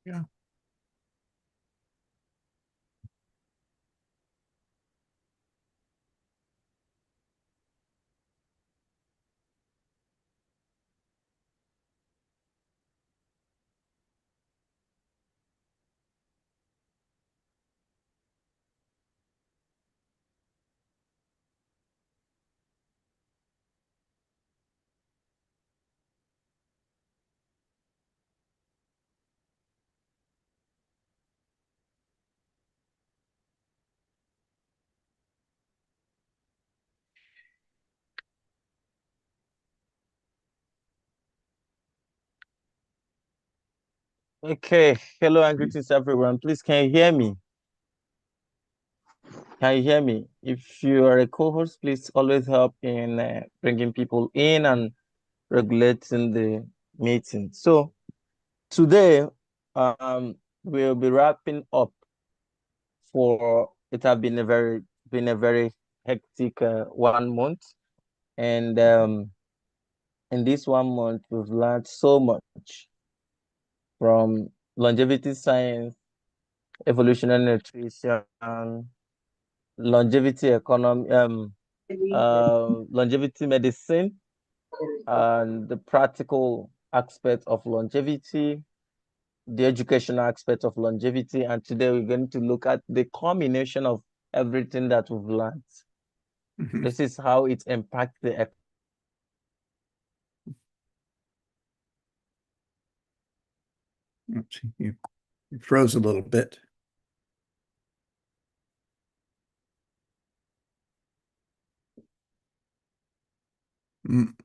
Yeah. Okay, hello and greetings everyone. Please, can you hear me? Can you hear me? If you are a co-host, please always help in bringing people in and regulating the meeting. So today, um, we'll be wrapping up for it. Have been a very hectic 1 month, and in this 1 month, we've learned so much from longevity science, evolutionary nutrition, longevity economy, longevity medicine, and the practical aspect of longevity, the educational aspect of longevity. And today we're going to look at the combination of everything that we've learned. This is how it impacts the Oops, you froze a little bit. Mm.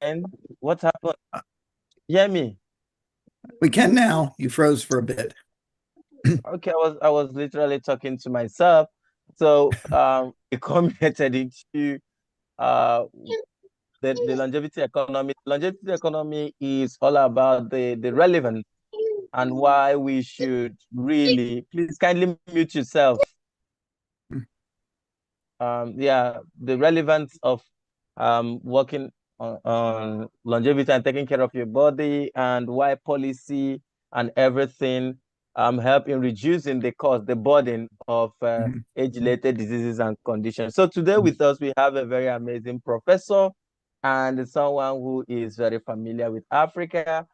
and what happened? Hear me? We can now. You froze for a bit. Okay, I was literally talking to myself. So we commented into uh the longevity economy. Longevity economy is all about the relevance and why we should really, please kindly mute yourself. Yeah, the relevance of working on longevity and taking care of your body, and why policy and everything help in reducing the cost, the burden of age-related diseases and conditions. So today with us, we have a very amazing professor and someone who is very familiar with Africa,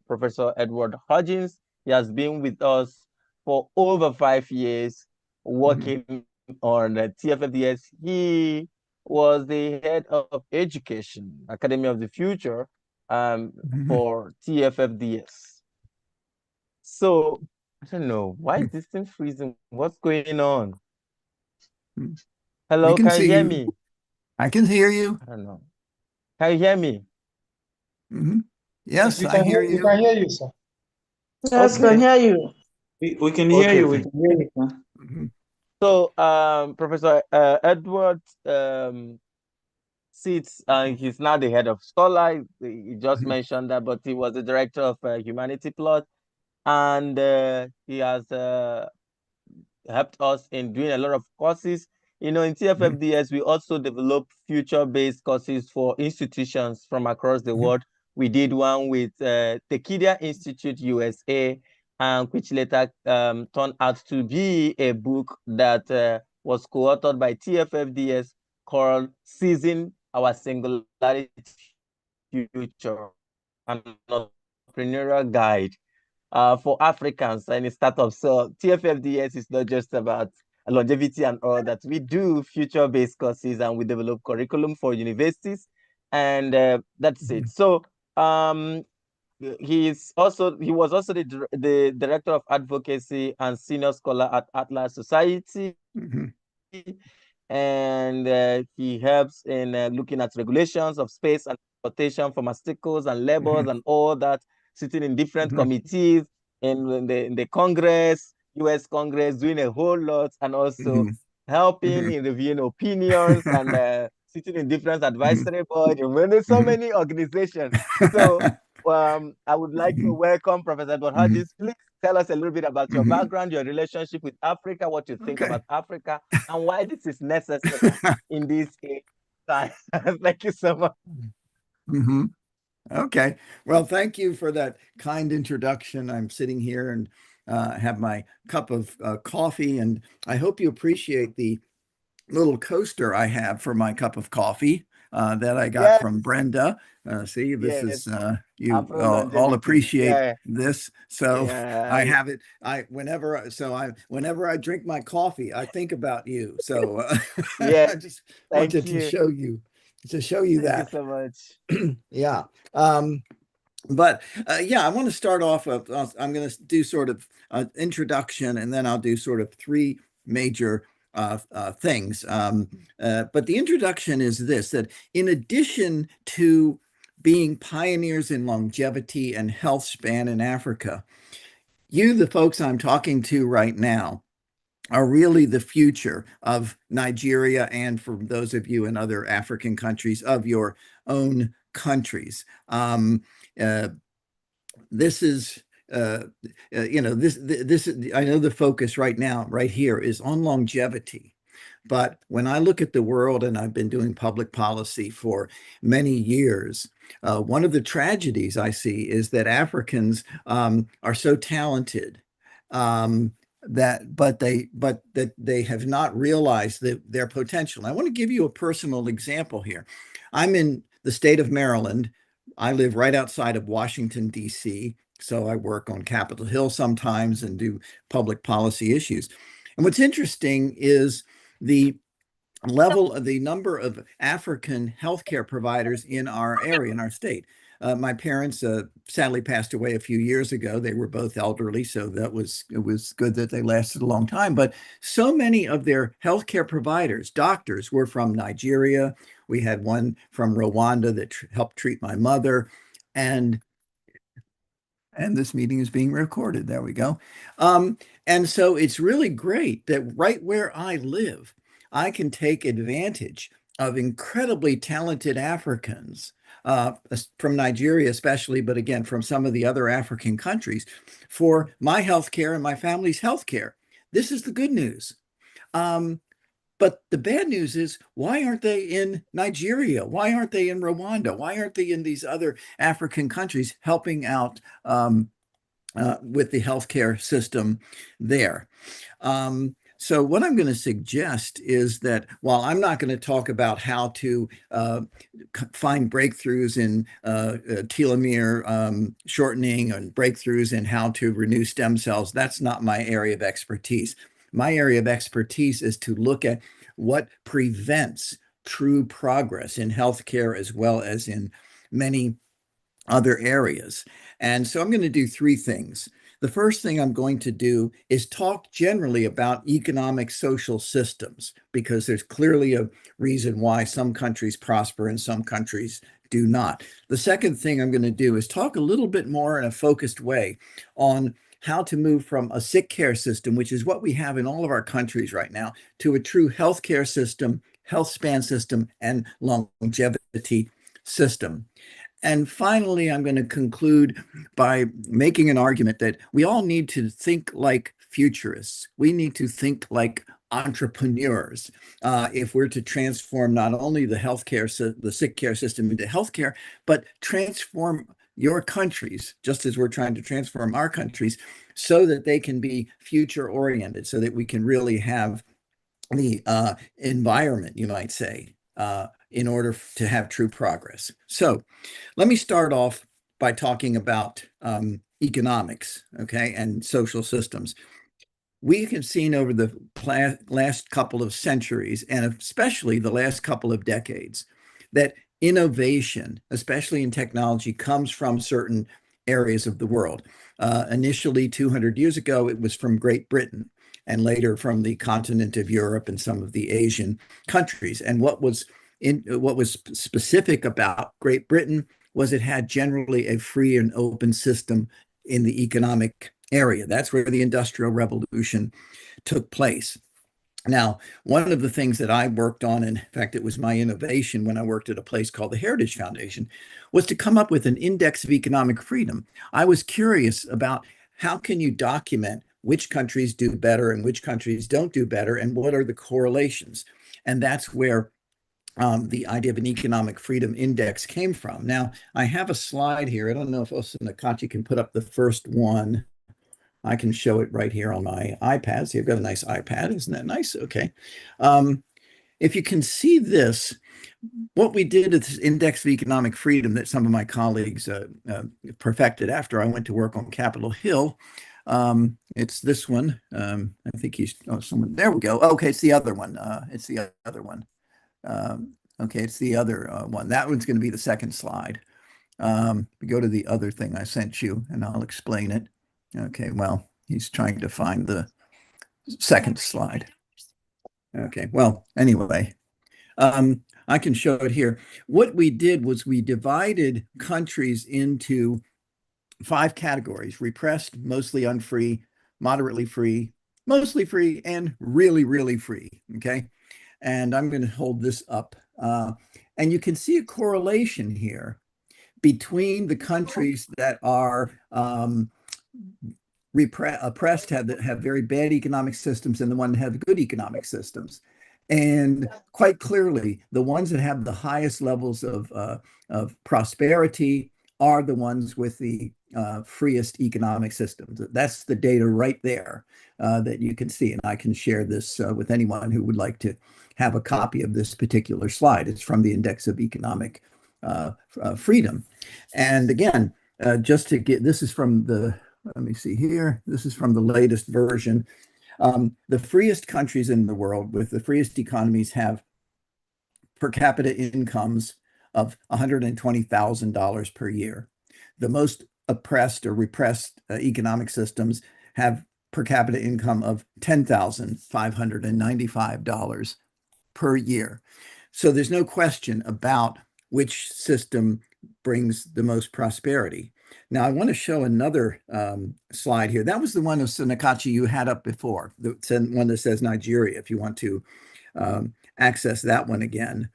Professor Edward Hodgins. He has been with us for over 5 years working on TFFDS. He was the head of education, Academy of the Future, for TFFDS. So I don't know, why is this thing freezing? What's going on? We Hello, can can you see hear you. me? I can hear you. I don't know. Can you hear me? Yes, We I can hear hear, we you. can hear you, sir. Yes, Okay. can hear you. We can hear Okay, you. We fine. can hear you, sir. So, Professor Edward sits, he's now the head of Scholar. He just mentioned that, but he was the director of Humanity Plot, and he has helped us in doing a lot of courses. You know, in TFFDS, we also develop future-based courses for institutions from across the world. We did one with Tekidia Institute USA, which later turned out to be a book that was co-authored by TFFDS called Seizing Our Singularity Future, an entrepreneurial guide for Africans and startups. So TFFDS is not just about longevity and all that. We do future-based courses and we develop curriculum for universities, and that's it. So he was also the director of advocacy and senior scholar at Atlas Society. And he helps in looking at regulations of space and transportation, pharmaceuticals and labors and all that, sitting in different committees in the Congress, US Congress, doing a whole lot, and also helping in reviewing opinions and sitting in different advisory boards. There's so many organizations. So I would like to welcome Professor Demetriades. Please tell us a little bit about your background, your relationship with Africa, what you think about Africa, and why this is necessary in this time. Thank you so much. Okay. Well, thank you for that kind introduction. I'm sitting here and have my cup of coffee, and I hope you appreciate the little coaster I have for my cup of coffee that I got from Brenda. See, this is you all appreciate this. So I have it. Whenever I drink my coffee, I think about you. So I just wanted to show you that. Thank you so much. Yeah. But yeah, I want to start off. I'm going to do sort of an introduction, and then I'll do sort of three major things. But the introduction is this, that in addition to being pioneers in longevity and health span in Africa, you, the folks I'm talking to right now, are really the future of Nigeria, and for those of you in other African countries, of your own countries. This is this I know the focus right now, right here, is on longevity. But when I look at the world, and I've been doing public policy for many years, one of the tragedies I see is that Africans are so talented that they have not realized their potential. I want to give you a personal example here. I'm in the state of Maryland. I live right outside of Washington, D.C., so I work on Capitol Hill sometimes and do public policy issues. And what's interesting is the number of African healthcare providers in our area, in our state. My parents sadly passed away a few years ago. They were both elderly, so it was good that they lasted a long time. But so many of their healthcare providers, doctors, were from Nigeria. We had one from Rwanda that helped treat my mother, and this meeting is being recorded. There we go. And so it's really great that right where I live, I can take advantage of incredibly talented Africans from Nigeria especially, but again, from some of the other African countries, for my healthcare and my family's healthcare. This is the good news. But the bad news is, why aren't they in Nigeria? Why aren't they in Rwanda? Why aren't they in these other African countries helping out with the healthcare system there? So what I'm going to suggest is that while I'm not going to talk about how to find breakthroughs in telomere shortening and breakthroughs in how to renew stem cells, that's not my area of expertise. My area of expertise is to look at what prevents true progress in healthcare as well as in many other areas. And so I'm going to do three things. The first thing I'm going to do is talk generally about economic social systems, because there's clearly a reason why some countries prosper and some countries do not. The second thing I'm going to do is talk a little bit more in a focused way on how to move from a sick care system, which is what we have in all of our countries right now, to a true healthcare system, health span system, and longevity system. And finally, I'm going to conclude by making an argument that we all need to think like futurists. We need to think like entrepreneurs if we're to transform not only the sick care system into healthcare, but transform your countries, just as we're trying to transform our countries, so that they can be future oriented, so that we can really have the environment, you might say, in order to have true progress. So let me start off by talking about economics, okay, and social systems. We have seen over the last couple of centuries, and especially the last couple of decades, that innovation, especially in technology, comes from certain areas of the world. Initially, 200 years ago, it was from Great Britain, and later from the continent of Europe and some of the Asian countries. And what was specific about Great Britain was it had generally a free and open system in the economic area. That's where the Industrial Revolution took place. Now, one of the things that I worked on, and in fact, it was my innovation when I worked at a place called the Heritage Foundation, was to come up with an index of economic freedom. I was curious about how can you document which countries do better and which countries don't do better, and what are the correlations? And that's where the idea of an economic freedom index came from. Now, I have a slide here. I don't know if Osanakachi can put up the first one. I can show it right here on my iPad. See, I've got a nice iPad. Isn't that nice? Okay. If you can see this, what we did at this Index of Economic Freedom that some of my colleagues perfected after I went to work on Capitol Hill. It's this one. I think someone, there we go. Okay, it's the other one. It's the other one. Okay, it's the other one. That one's going to be the second slide. Go to the other thing I sent you, and I'll explain it. Okay, well, he's trying to find the second slide. Okay, well, anyway, I can show it here. What we did was we divided countries into 5 categories: repressed, mostly unfree, moderately free, mostly free, and really, really free. Okay, and I'm going to hold this up. And you can see a correlation here between the countries that are oppressed, have very bad economic systems, and the ones that have good economic systems. And quite clearly, the ones that have the highest levels of prosperity are the ones with the freest economic systems. That's the data right there that you can see. And I can share this with anyone who would like to have a copy of this particular slide. It's from the Index of Economic Freedom. And again, just to get, this is from the, let me see here. This is from the latest version. The freest countries in the world with the freest economies have per capita incomes of $120,000 per year. The most oppressed or repressed economic systems have per capita income of $10,595 per year. So there's no question about which system brings the most prosperity. Now, I want to show another slide here. That was the one of Nakachi you had up before, the one that says Nigeria, if you want to access that one again.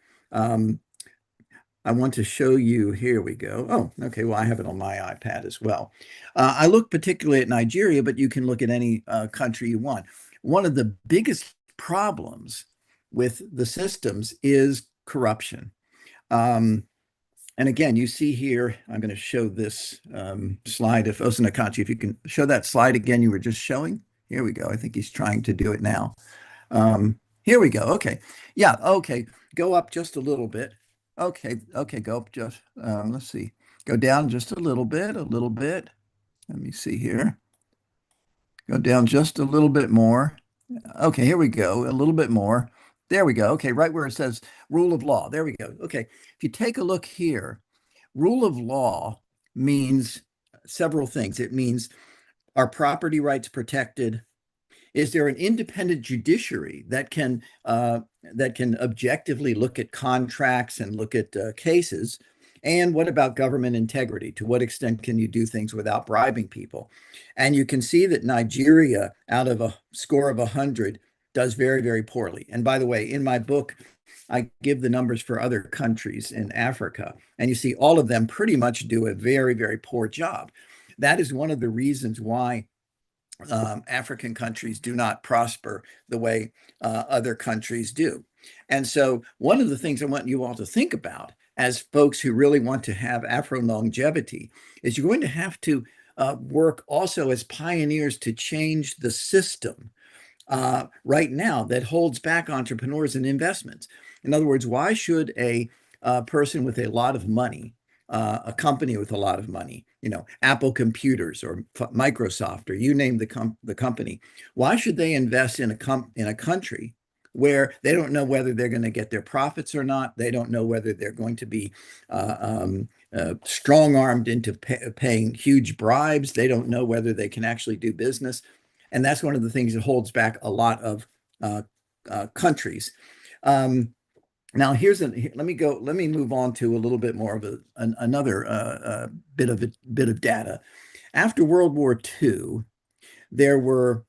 I want to show you, here we go. Oh, okay, well, I have it on my iPad as well. I look particularly at Nigeria, but you can look at any country you want. One of the biggest problems with the systems is corruption. And again, you see here, I'm going to show this slide. If Osanakachi, if you can show that slide again you were just showing. Here we go. I think he's trying to do it now. Here we go. Okay. Yeah, okay. Go up just a little bit. Okay, go up just, let's see. Go down just a little bit. Let me see here. Go down just a little bit more. Okay, here we go. A little bit more. There we go. Okay, right where it says rule of law. There we go. Okay, if you take a look here, rule of law means several things. It means, are property rights protected? Is there an independent judiciary that can objectively look at contracts and look at cases? And what about government integrity? To what extent can you do things without bribing people? And you can see that Nigeria, out of a score of 100, does very, very poorly. And by the way, in my book, I give the numbers for other countries in Africa, and you see all of them pretty much do a very, very poor job. That is one of the reasons why African countries do not prosper the way other countries do. And so one of the things I want you all to think about as folks who really want to have Afrolongevity is you're going to have to work also as pioneers to change the system right now that holds back entrepreneurs and investments. In other words, why should a person with a lot of money, a company with a lot of money, Apple Computers or Microsoft, or you name the company, why should they invest in a country where they don't know whether they're going to get their profits or not? They don't know whether they're going to be strong-armed into paying huge bribes. They don't know whether they can actually do business. And that's one of the things that holds back a lot of countries. Now, let me move on to a little bit more of another bit of data. After World War II, there were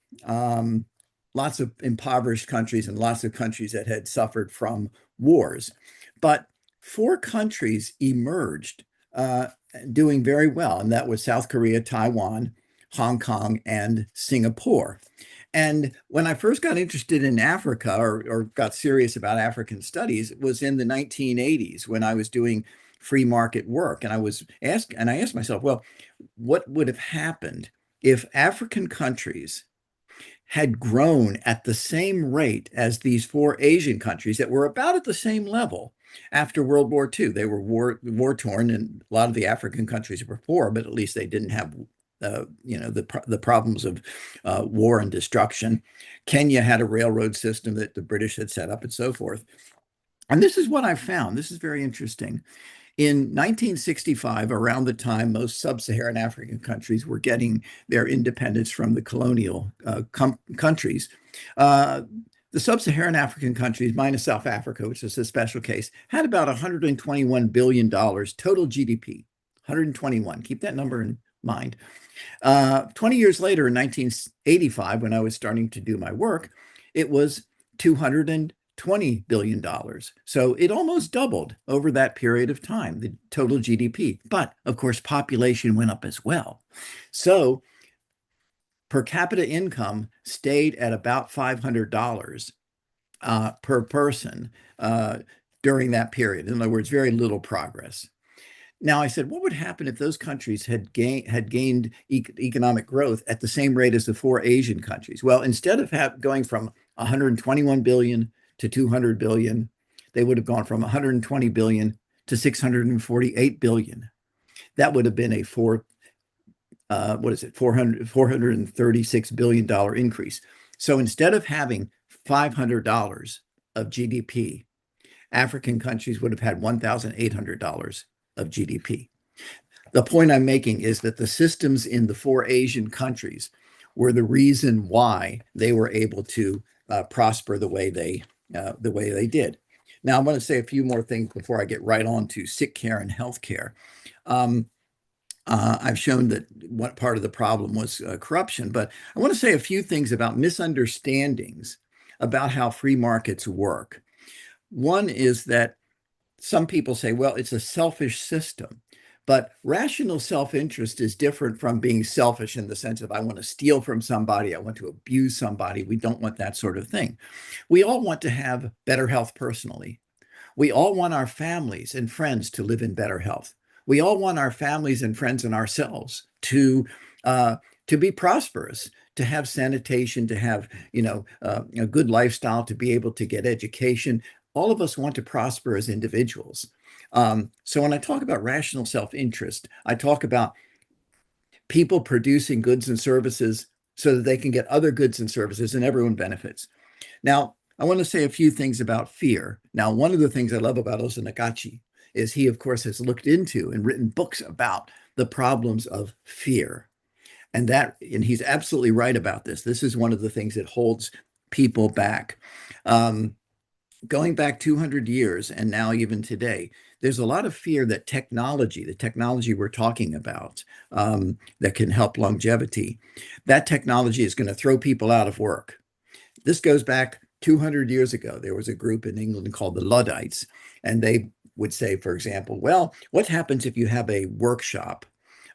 lots of impoverished countries and lots of countries that had suffered from wars. But 4 countries emerged doing very well, and that was South Korea, Taiwan, Hong Kong, and Singapore. And when I first got interested in Africa or got serious about African studies, it was in the 1980s when I was doing free market work. And I asked myself, well, what would have happened if African countries had grown at the same rate as these 4 Asian countries that were about at the same level after World War II? They were war torn, and a lot of the African countries were poor, but at least they didn't have the problems of war and destruction. Kenya had a railroad system that the British had set up and so forth. And this is what I found. This is very interesting. In 1965, around the time most sub-Saharan African countries were getting their independence from the colonial countries, the sub-Saharan African countries, minus South Africa, which is a special case, had about $121 billion total GDP. 121. Keep that number in mind. 20 years later, in 1985, when I was starting to do my work, it was $220 billion. So it almost doubled over that period of time, the total GDP. But of course, population went up as well. So per capita income stayed at about $500 per person during that period. In other words, very little progress. Now, I said, what would happen if those countries had gained economic growth at the same rate as the 4 Asian countries? Well, instead of going from 121 billion to 200 billion, they would have gone from 120 billion to 648 billion. That would have been a $436 billion increase. So instead of having $500 of GDP, African countries would have had $1,800 of GDP. The point I'm making is that the systems in the 4 Asian countries were the reason why they were able to prosper the way they did. Now, I want to say a few more things before I get right on to sick care and health care. I've shown that what part of the problem was corruption, but I want to say a few things about misunderstandings about how free markets work. One is that some people say, well, it's a selfish system, but rational self-interest is different from being selfish in the sense of I want to steal from somebody, I want to abuse somebody. We don't want that sort of thing. We all want to have better health personally. We all want our families and friends to live in better health. We all want our families and friends and ourselves to be prosperous, to have sanitation, to have a good lifestyle, to be able to get education. All of us want to prosper as individuals. So when I talk about rational self-interest, I talk about people producing goods and services so that they can get other goods and services and everyone benefits. Now, I want to say a few things about fear. Now, one of the things I love about Osanagachi is he, of course, has looked into and written books about the problems of fear. And he's absolutely right about this. This is one of the things that holds people back. Going back 200 years and now even today, there's a lot of fear that the technology we're talking about that can help longevity, that technology is going to throw people out of work. This goes back 200 years ago. There was a group in England called the Luddites, and they would say, for example, well, what happens if you have a workshop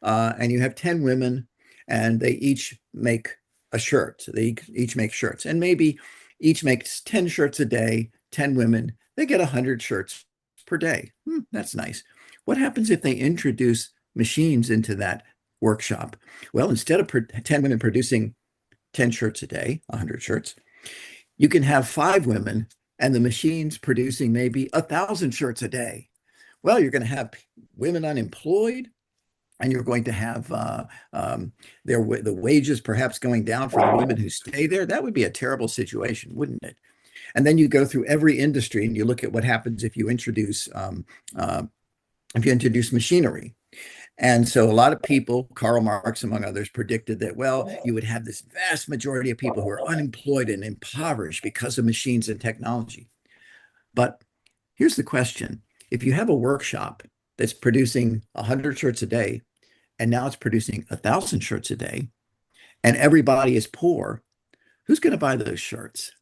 and you have 10 women and they each make a shirt? They each make shirts, and maybe each makes 10 shirts a day. 10 women, they get 100 shirts per day. That's nice. What happens if they introduce machines into that workshop? Well, instead of 10 women producing 10 shirts a day, 100 shirts, you can have 5 women and the machines producing maybe 1,000 shirts a day. Well, you're going to have women unemployed, and you're going to have the wages perhaps going down for the women who stay there. That would be a terrible situation, wouldn't it? And then you go through every industry and you look at what happens if you introduce machinery. And so a lot of people, Karl Marx among others, predicted that, well, you would have this vast majority of people who are unemployed and impoverished because of machines and technology. But here's the question. If you have a workshop that's producing 100 shirts a day, and now it's producing 1,000 shirts a day, and everybody is poor, Who's going to buy those shirts?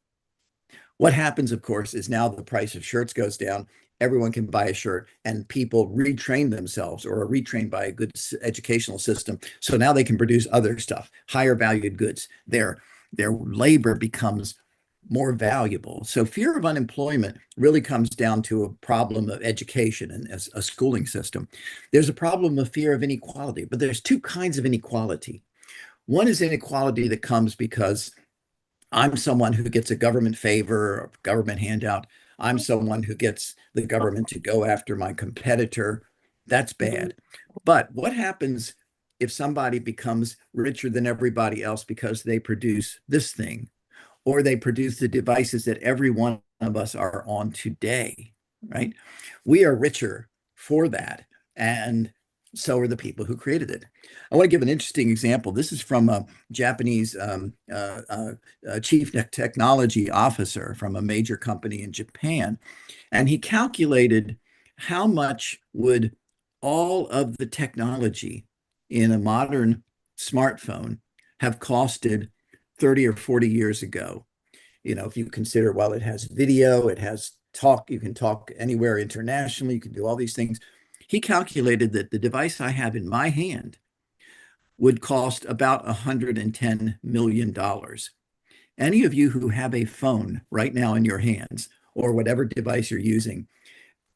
What happens, of course, is now the price of shirts goes down. Everyone can buy a shirt, and people retrain themselves or are retrained by a good educational system. So now they can produce other stuff, higher valued goods. Their labor becomes more valuable. So fear of unemployment really comes down to a problem of education and a schooling system. There's a problem of fear of inequality, but there's two kinds of inequality. One is inequality that comes because I'm someone who gets a government favor or government handout. I'm someone who gets the government to go after my competitor. That's bad. But what happens if somebody becomes richer than everybody else because they produce this thing, or they produce the devices that every one of us are on today, right? We are richer for that. And so are the people who created it. I want to give an interesting example. This is from a Japanese chief technology officer from a major company in Japan. And he calculated how much would all of the technology in a modern smartphone have costed 30 or 40 years ago. You know, if you consider, well, it has video, it has talk, you can talk anywhere internationally, you can do all these things. He calculated that the device I have in my hand would cost about $110 million. Any of you who have a phone right now in your hands, or whatever device you're using,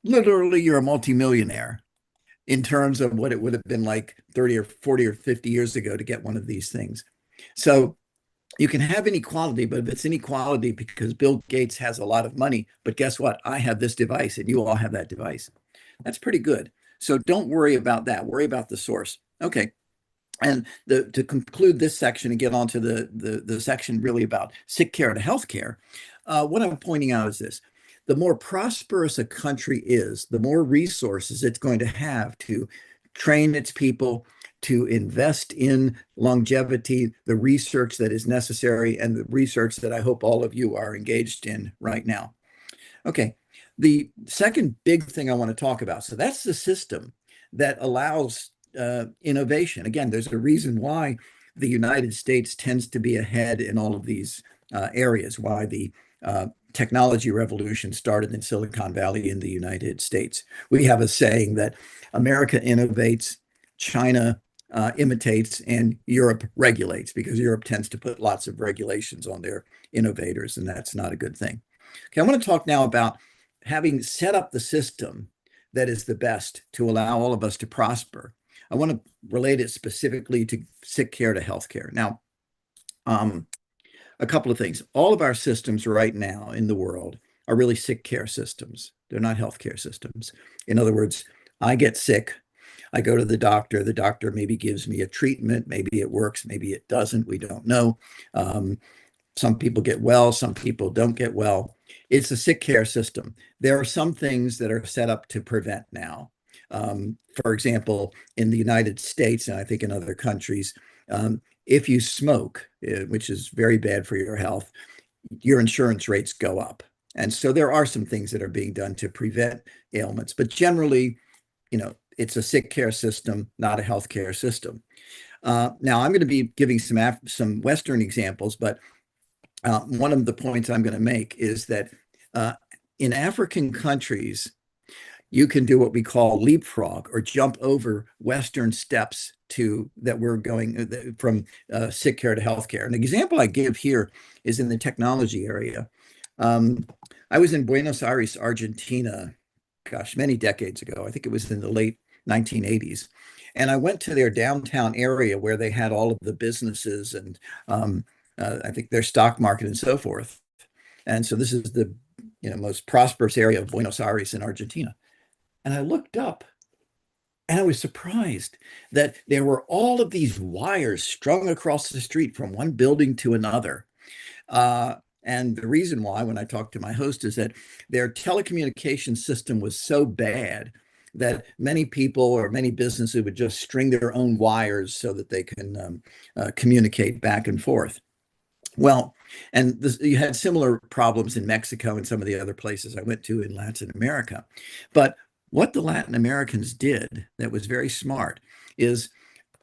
literally you're a multimillionaire in terms of what it would have been like 30 or 40 or 50 years ago to get one of these things. So you can have inequality, but if it's inequality because Bill Gates has a lot of money, but guess what? I have this device and you all have that device. That's pretty good. So don't worry about that. Worry about the source. Okay. And to conclude this section and get on to the section really about sick care to healthcare, what I'm pointing out is this. The more prosperous a country is, the more resources it's going to have to train its people, to invest in longevity, the research that is necessary, and the research that I hope all of you are engaged in right now. Okay, the second big thing I want to talk about, so that's the system that allows innovation. Again, there's a reason why the United States tends to be ahead in all of these areas, why the technology revolution started in Silicon Valley in the United States. We have a saying that America innovates, China imitates, and Europe regulates, because Europe tends to put lots of regulations on their innovators, and that's not a good thing. Okay, I want to talk now about having set up the system that is the best to allow all of us to prosper. I want to relate it specifically to sick care to healthcare. Now, a couple of things. All of our systems right now in the world are really sick care systems. They're not healthcare systems. In other words, I get sick, I go to the doctor maybe gives me a treatment, maybe it works, maybe it doesn't, we don't know. Some people get well, some people don't get well. It's a sick care system. There are some things that are set up to prevent now. For example, in the United States, and I think in other countries, if you smoke, which is very bad for your health, your insurance rates go up. And so there are some things that are being done to prevent ailments, but generally, you know, it's a sick care system, not a healthcare system. Now, I'm going to be giving some Western examples, but one of the points I'm going to make is that in African countries, you can do what we call leapfrog, or jump over Western steps that we're going from sick care to healthcare. An example I give here is in the technology area. I was in Buenos Aires, Argentina, gosh, many decades ago. I think it was in the late 1980s. And I went to their downtown area where they had all of the businesses and I think their stock market and so forth. And so this is the most prosperous area of Buenos Aires in Argentina. And I looked up and I was surprised that there were all of these wires strung across the street from one building to another. And the reason why, when I talked to my host, is that their telecommunication system was so bad that many people or many businesses would just string their own wires so that they can communicate back and forth. Well, and you had similar problems in Mexico and some of the other places I went to in Latin America. But what the Latin Americans did that was very smart is,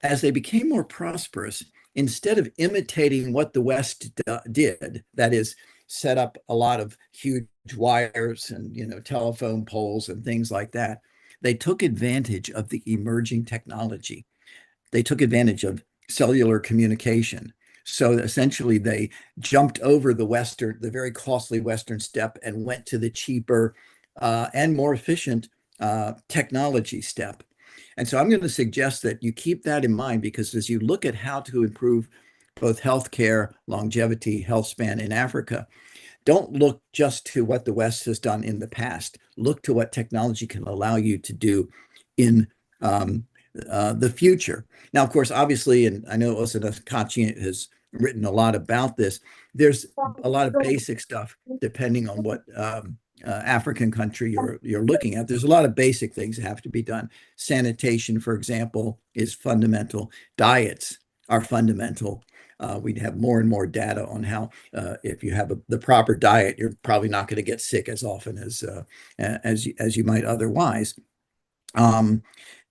as they became more prosperous, instead of imitating what the West did, that is, set up a lot of huge wires and telephone poles and things like that, they took advantage of the emerging technology. They took advantage of cellular communication. So essentially, they jumped over the very costly Western step and went to the cheaper and more efficient technology step. And so I'm going to suggest that you keep that in mind, because as you look at how to improve both healthcare, longevity, health span in Africa, don't look just to what the West has done in the past. Look to what technology can allow you to do in the future. Now, of course, obviously, and I know Osana Kachi has written a lot about this, there's a lot of basic stuff depending on what African country you're looking at. There's a lot of basic things that have to be done. Sanitation, for example, is fundamental. Diets are fundamental. We'd have more and more data on how, if you have the proper diet, you're probably not going to get sick as often as you might otherwise.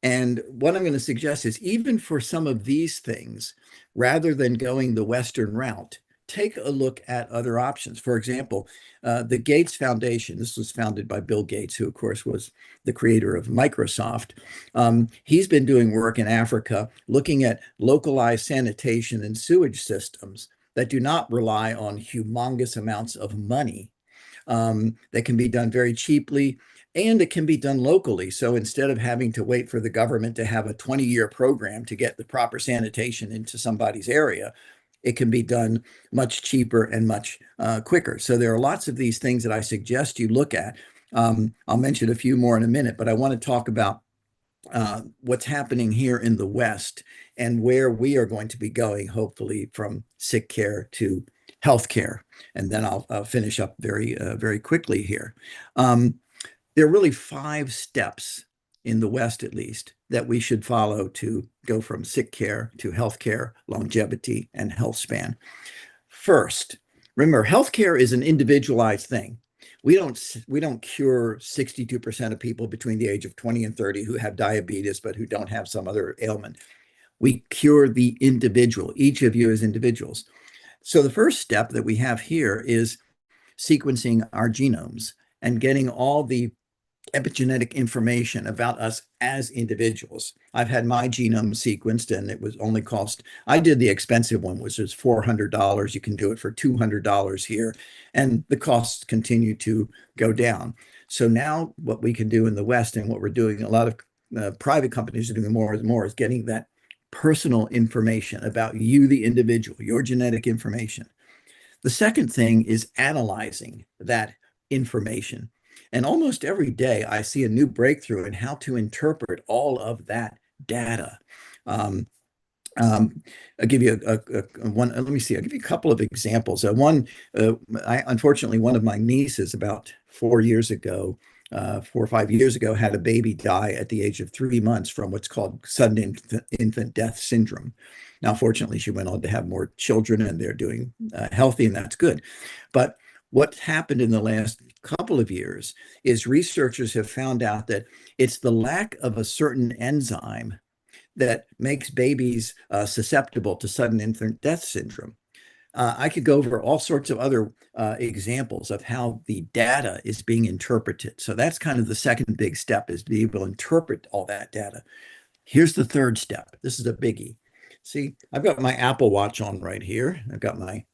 And what I'm going to suggest is, even for some of these things, rather than going the Western route, take a look at other options. For example, the Gates Foundation, this was founded by Bill Gates, who of course was the creator of Microsoft. He's been doing work in Africa looking at localized sanitation and sewage systems that do not rely on humongous amounts of money. That can be done very cheaply, and it can be done locally. So instead of having to wait for the government to have a 20-year program to get the proper sanitation into somebody's area, it can be done much cheaper and much quicker. So there are lots of these things that I suggest you look at. I'll mention a few more in a minute, but I want to talk about what's happening here in the West and where we are going to be going, hopefully, from sick care to healthcare. And then I'll finish up very quickly here. There are really 5 steps in the West, at least, that we should follow to go from sick care to healthcare, longevity, and health span. First, remember, healthcare is an individualized thing. We don't cure 62% of people between the age of 20 and 30 who have diabetes, but who don't have some other ailment. We cure the individual, each of you as individuals. So the first step that we have here is sequencing our genomes and getting all the epigenetic information about us as individuals. I've had my genome sequenced, and it was only cost, I did the expensive one, which was $400. You can do it for $200 here, and the costs continue to go down. So now what we can do in the West, and what we're doing, a lot of private companies are doing more and more, is getting that personal information about you, the individual, your genetic information. The second thing is analyzing that information. And almost every day, I see a new breakthrough in how to interpret all of that data. I'll give you one. Let me see. I'll give you a couple of examples. Unfortunately, one of my nieces about 4 years ago, 4 or 5 years ago, had a baby die at the age of 3 months from what's called sudden infant death syndrome. Now, fortunately, she went on to have more children, and they're doing healthy, and that's good. But what happened in the last couple of years is researchers have found out that it's the lack of a certain enzyme that makes babies susceptible to sudden infant death syndrome. I could go over all sorts of other examples of how the data is being interpreted. So that's kind of the second big step, is to be able to interpret all that data. Here's the third step. This is a biggie. See, I've got my Apple Watch on right here. I've got my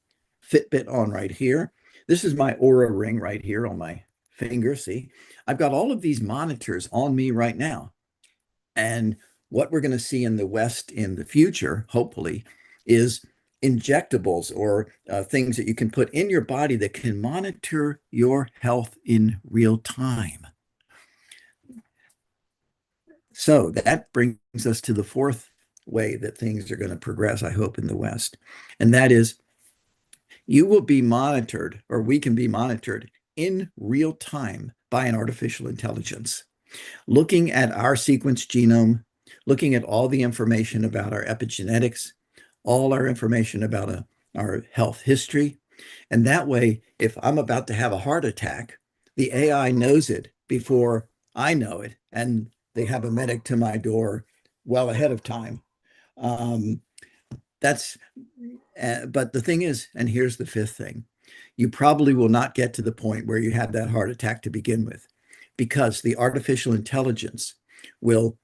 Fitbit on right here. This is my Oura ring right here on my finger. See, I've got all of these monitors on me right now. And what we're going to see in the West in the future, hopefully, is injectables or things that you can put in your body that can monitor your health in real time. So that brings us to the fourth way that things are going to progress, I hope, in the West. And that is, you will be monitored, or we can be monitored in real time by an artificial intelligence, looking at our sequenced genome, looking at all the information about our epigenetics, all our information about our health history. And that way, if I'm about to have a heart attack, the AI knows it before I know it, and they have a medic to my door well ahead of time. That's, but the thing is, and here's the fifth thing, you probably will not get to the point where you have that heart attack to begin with, because the artificial intelligence will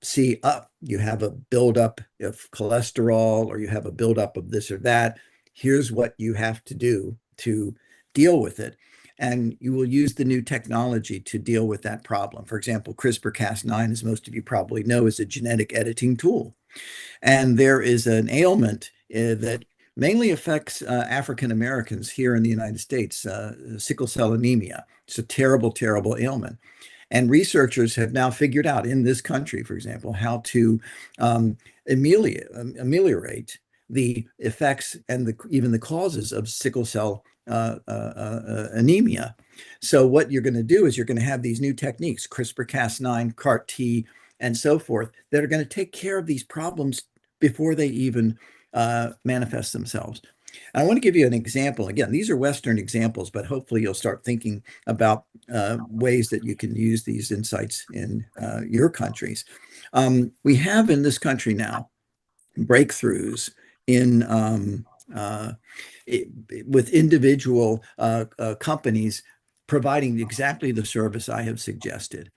see up, you have a buildup of cholesterol, or you have a buildup of this or that. Here's what you have to do to deal with it. And you will use the new technology to deal with that problem. For example, CRISPR-Cas9, as most of you probably know, is a genetic editing tool. And there is an ailment that mainly affects African Americans here in the United States, sickle cell anemia. It's a terrible, terrible ailment. And researchers have now figured out in this country, for example, how to ameliorate the effects and even the causes of sickle cell anemia. So what you're going to do is you're going to have these new techniques, CRISPR-Cas9, CAR-T, and so forth, that are going to take care of these problems before they even manifest themselves. I want to give you an example. Again, these are Western examples, but hopefully you'll start thinking about ways that you can use these insights in your countries. We have in this country now breakthroughs in with individual companies providing exactly the service I have suggested.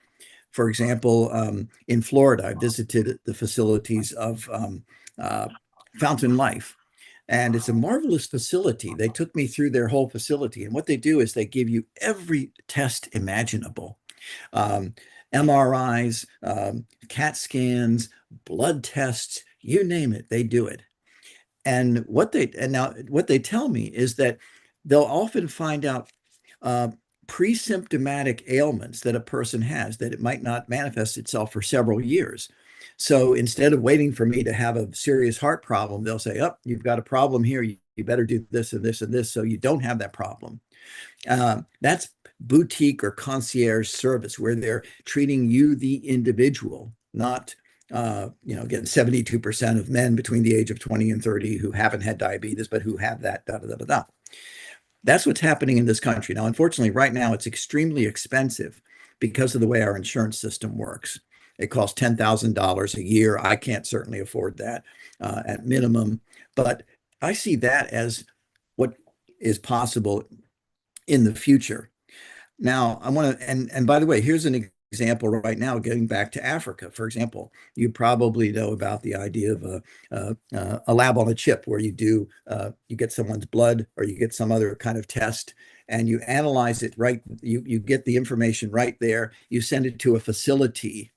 For example, in Florida, I visited the facilities of Fountain Life. And it's a marvelous facility. They took me through their whole facility. And what they do is they give you every test imaginable. MRIs, CAT scans, blood tests, you name it, they do it. And what they tell me is that they'll often find out pre-symptomatic ailments that a person has, that it might not manifest itself for several years. So instead of waiting for me to have a serious heart problem, they'll say, oh, you've got a problem here. You better do this and this and this so you don't have that problem. That's boutique or concierge service, where they're treating you, the individual, not, again, 72% of men between the age of 20 and 30 who haven't had diabetes, but who have that, da, da, da, da, da. That's what's happening in this country. Now, unfortunately, right now, it's extremely expensive because of the way our insurance system works. It costs $10,000 a year. I can't certainly afford that at minimum, but I see that as what is possible in the future. Now, I want to, and by the way, here's an example right now, getting back to Africa. For example, you probably know about the idea of a lab on a chip, where you get someone's blood, or you get some other kind of test, and you analyze it right. You get the information right there. You send it to a facility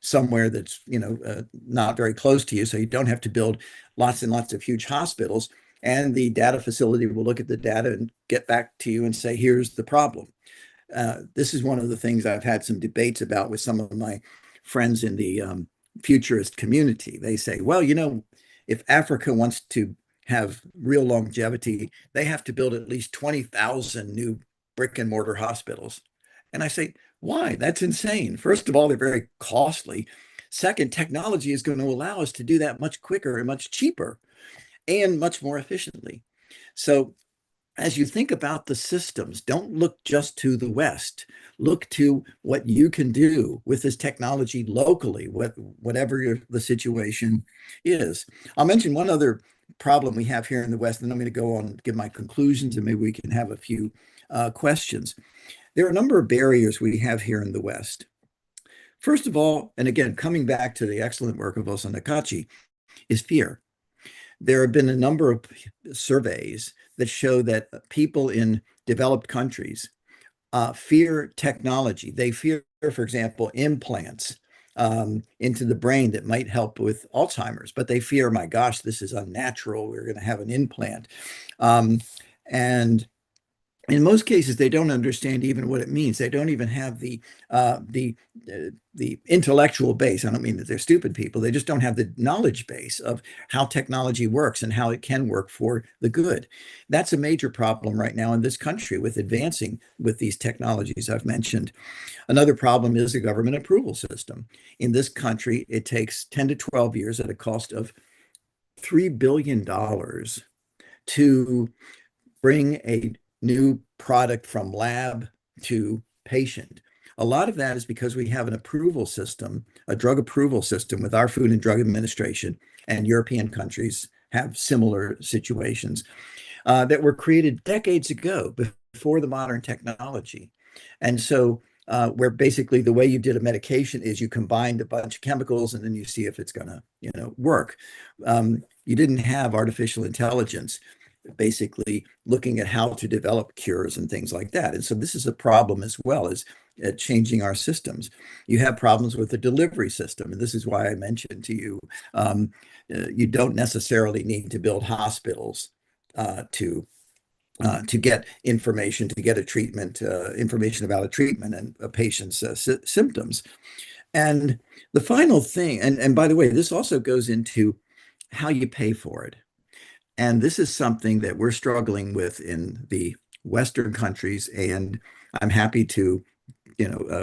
somewhere that's not very close to you, so you don't have to build lots and lots of huge hospitals. And the data facility will look at the data and get back to you and say, here's the problem. This is one of the things I've had some debates about with some of my friends in the futurist community. They say, well, if Africa wants to have real longevity, they have to build at least 20,000 new brick and mortar hospitals. And I say, why? That's insane. First of all, they're very costly. Second, technology is going to allow us to do that much quicker and much cheaper and much more efficiently. So as you think about the systems, don't look just to the West. Look to what you can do with this technology locally, whatever the situation is. I'll mention one other problem we have here in the West, and I'm going to go on and give my conclusions, and maybe we can have a few questions. There are a number of barriers we have here in the West. First of all, and again, coming back to the excellent work of Osanakachi, is fear. There have been a number of surveys that show that people in developed countries fear technology. They fear, for example, implants into the brain that might help with Alzheimer's, but they fear, my gosh, this is unnatural. We're going to have an implant. And in most cases, they don't understand even what it means. They don't even have the intellectual base. I don't mean that they're stupid people. They just don't have the knowledge base of how technology works and how it can work for the good. That's a major problem right now in this country with advancing with these technologies I've mentioned. Another problem is the government approval system. In this country, it takes 10 to 12 years at a cost of $3 billion to bring a new product from lab to patient. A lot of that is because we have an approval system, a drug approval system with our Food and Drug Administration, and European countries have similar situations that were created decades ago before the modern technology. And so where basically the way you did a medication is you combined a bunch of chemicals and then you see if it's going to, work. You didn't have artificial intelligence basically looking at how to develop cures and things like that. And so this is a problem as well as changing our systems. You have problems with the delivery system. And this is why I mentioned to you, you don't necessarily need to build hospitals to get information, to get a treatment, information about a treatment and a patient's symptoms. And the final thing, and by the way, this also goes into how you pay for it. And this is something that we're struggling with in the Western countries. And I'm happy to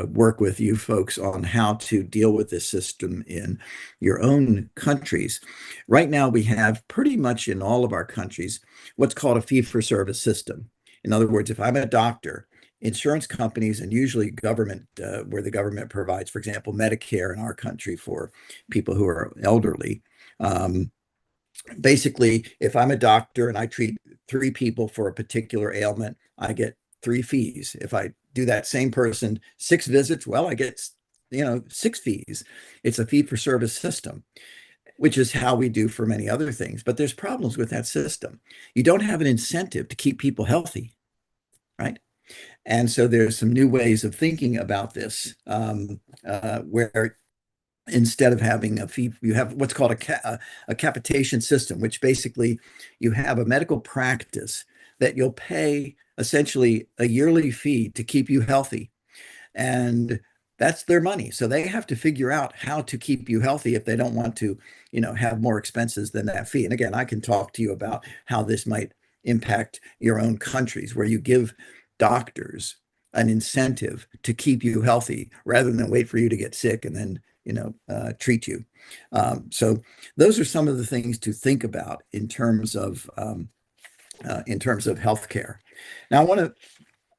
work with you folks on how to deal with this system in your own countries. Right now, we have pretty much in all of our countries what's called a fee-for-service system. In other words, if I'm a doctor, insurance companies and usually government, where the government provides, for example, Medicare in our country for people who are elderly. Basically, if I'm a doctor and I treat 3 people for a particular ailment, I get 3 fees. If I do that same person 6 visits, well, I get 6 fees. It's a fee for service system, which is how we do for many other things. But there's problems with that system. You don't have an incentive to keep people healthy, right? And so there's some new ways of thinking about this, where instead of having a fee, you have what's called a capitation system, which basically you have a medical practice that you'll pay essentially a yearly fee to keep you healthy. And that's their money. So they have to figure out how to keep you healthy if they don't want to, have more expenses than that fee. And again, I can talk to you about how this might impact your own countries, where you give doctors an incentive to keep you healthy rather than wait for you to get sick and then treat you. So those are some of the things to think about in terms of healthcare. Now, I want to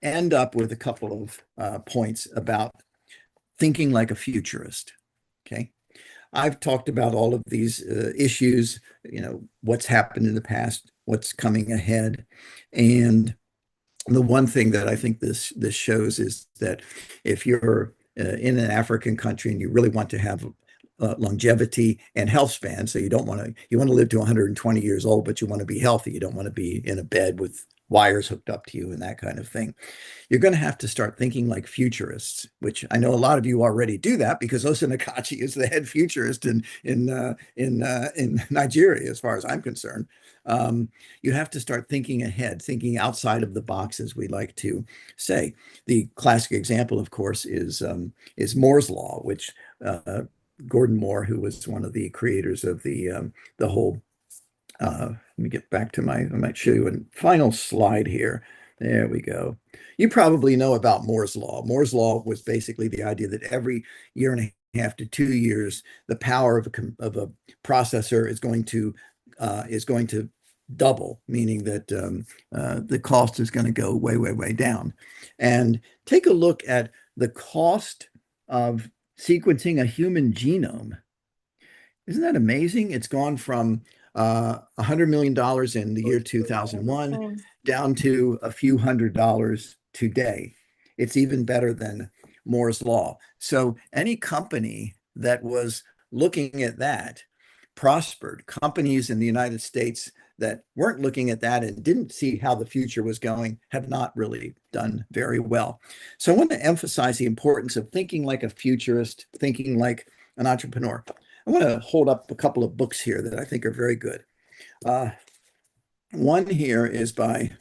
end up with a couple of points about thinking like a futurist. Okay, I've talked about all of these issues. What's happened in the past, what's coming ahead, and the one thing that I think this shows is that if you're in an African country and you really want to have longevity and health span, so you want to live to 120 years old, but you want to be healthy. You don't want to be in a bed with wires hooked up to you and that kind of thing. You're going to have to start thinking like futurists, which I know a lot of you already do that because Osa Nakachi is the head futurist in Nigeria, as far as I'm concerned. You have to start thinking ahead, thinking outside of the box, as we like to say. The classic example, of course, is Moore's law, which Gordon Moore, who was one of the creators of the whole. Let me get back to I might show you a final slide here. There we go. You probably know about Moore's law. Moore's law was basically the idea that every year and a half to 2 years, the power of a processor is going to double, meaning that the cost is going to go way, way, way down. And take a look at the cost of sequencing a human genome. Isn't that amazing? It's gone from $100 million in the year 2001 down to a few $100s today. It's even better than Moore's law. So any company that was looking at that prospered. Companies in the United States that weren't looking at that and didn't see how the future was going have not really done very well. So I want to emphasize the importance of thinking like a futurist, thinking like an entrepreneur. I want to hold up a couple of books here that I think are very good. One here is by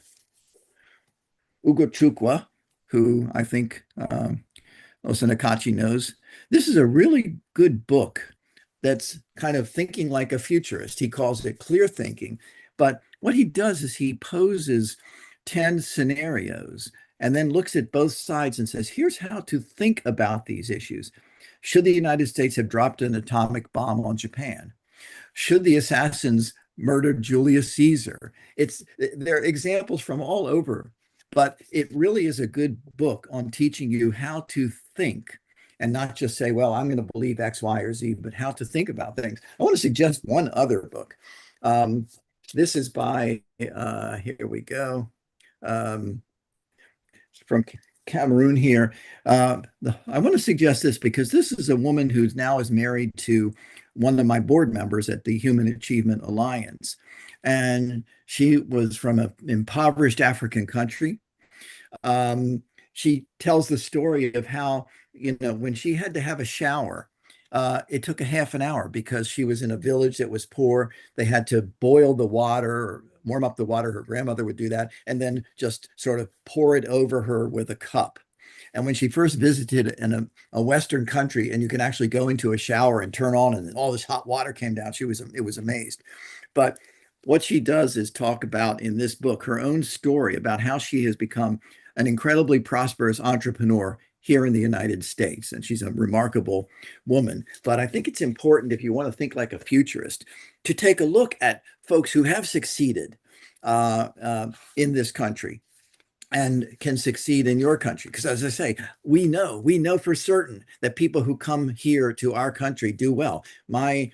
Ugochukwu, who I think Osanakachi knows. This is a really good book that's kind of thinking like a futurist. He calls it clear thinking. But what he does is he poses 10 scenarios and then looks at both sides and says, here's how to think about these issues. Should the United States have dropped an atomic bomb on Japan? Should the assassins murder Julius Caesar? There are examples from all over, but it really is a good book on teaching you how to think and not just say, well, I'm going to believe X, Y, or Z, but how to think about things. I want to suggest one other book. This is by, here we go, from Cameroon here. I want to suggest this because this is a woman who's now is married to one of my board members at the Human Achievement Alliance. And she was from an impoverished African country. She tells the story of how, when she had to have a shower, it took a half an hour because she was in a village that was poor. They had to boil the water or warm up the water. Her grandmother would do that and then just sort of pour it over her with a cup. And when she first visited in a Western country and you can actually go into a shower and turn on and all this hot water came down, it was amazed. But what she does is talk about in this book, her own story about how she has become an incredibly prosperous entrepreneur here in the United States. And she's a remarkable woman. But I think it's important, if you want to think like a futurist, to take a look at folks who have succeeded in this country and can succeed in your country. Because as I say, we know for certain that people who come here to our country do well. My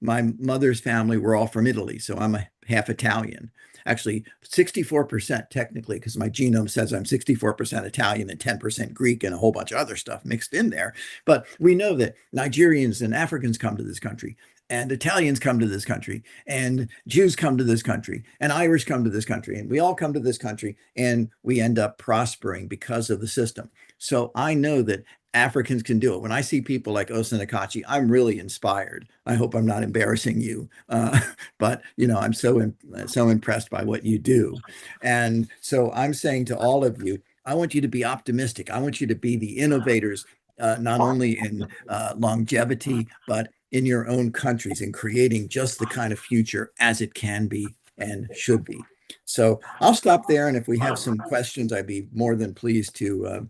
mother's family were all from Italy, so I'm a half Italian. Actually, 64% technically, because my genome says I'm 64% Italian and 10% Greek and a whole bunch of other stuff mixed in there. But we know that Nigerians and Africans come to this country, and Italians come to this country, and Jews come to this country, and Irish come to this country, and we all come to this country, and we end up prospering because of the system. So I know that Africans can do it. When I see people like Osanakachi, I'm really inspired. I hope I'm not embarrassing you, but I'm so impressed by what you do. And so I'm saying to all of you, I want you to be optimistic. I want you to be the innovators, not only in longevity, but in your own countries, in creating just the kind of future as it can be and should be. So I'll stop there, and if we have some questions, I'd be more than pleased to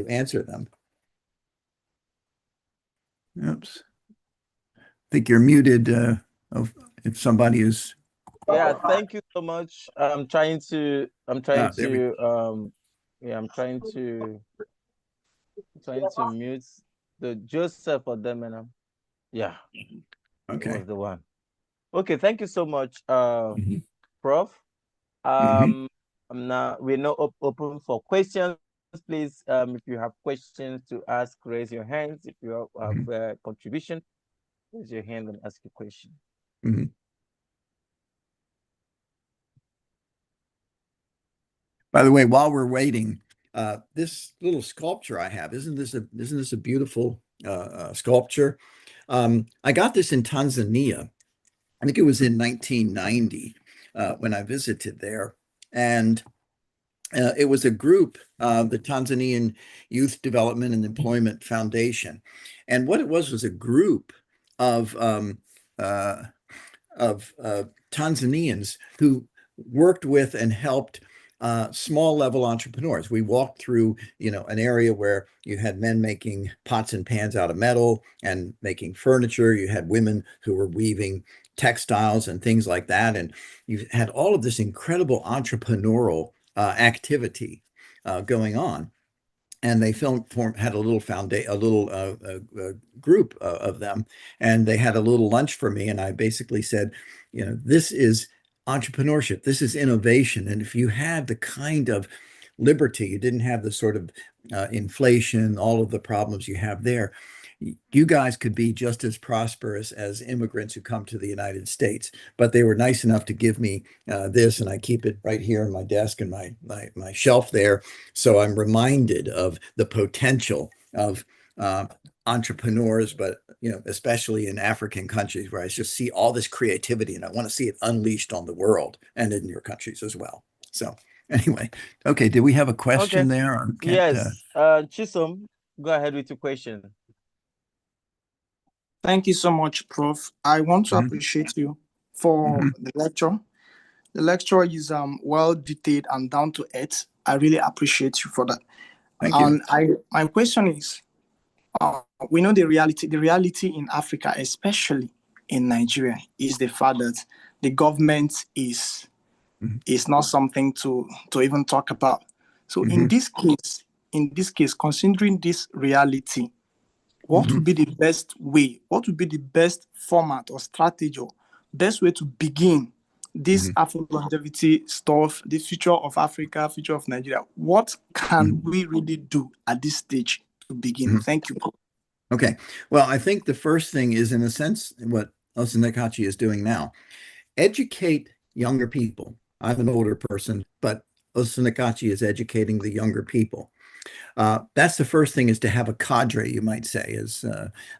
answer them. Oops. I think you're muted. If somebody is. Yeah, thank you so much. I'm trying to mute the Joseph or them, and yeah. Okay. It was the one. Okay, thank you so much, Prof. We're now open for questions. Please, if you have questions to ask, raise your hands. If you have a contribution, raise your hand and ask a question. By the way, while we're waiting, this little sculpture I have, isn't this a beautiful sculpture? I got this in Tanzania. I think it was in 1990 when I visited there, and it was a group, the Tanzanian Youth Development and Employment Foundation, and what it was a group of Tanzanians who worked with and helped small level entrepreneurs. We walked through, an area where you had men making pots and pans out of metal and making furniture. You had women who were weaving textiles and things like that, and you had all of this incredible entrepreneurial activity going on. And they had a little group of them, and they had a little lunch for me. And I basically said, this is entrepreneurship, this is innovation. And if you had the kind of liberty, you didn't have the sort of inflation, all of the problems you have there, you guys could be just as prosperous as immigrants who come to the United States. But they were nice enough to give me this, and I keep it right here on my desk and my shelf there. So I'm reminded of the potential of entrepreneurs, but especially in African countries where I just see all this creativity, and I want to see it unleashed on the world and in your countries as well. So anyway, okay, did we have a question there? Yes, Chisom, go ahead with your question. Thank you so much, Prof. I want to appreciate you for the lecture. The lecture is well detailed and down to earth. I really appreciate you for that. Thank you. My question is, we know the reality in Africa, especially in Nigeria, is the fact that the government is not something to even talk about. So in this case, in this case, considering this reality, what would be the best way? What would be the best format or strategy or best way to begin this Afro-longevity stuff, the future of Africa, future of Nigeria? What can we really do at this stage to begin? Thank you. Okay. Well, I think the first thing is, in a sense, what Osunakachi is doing now. Educate younger people. I'm an older person, but Osunakachi is educating the younger people. That's the first thing, is to have a cadre, you might say,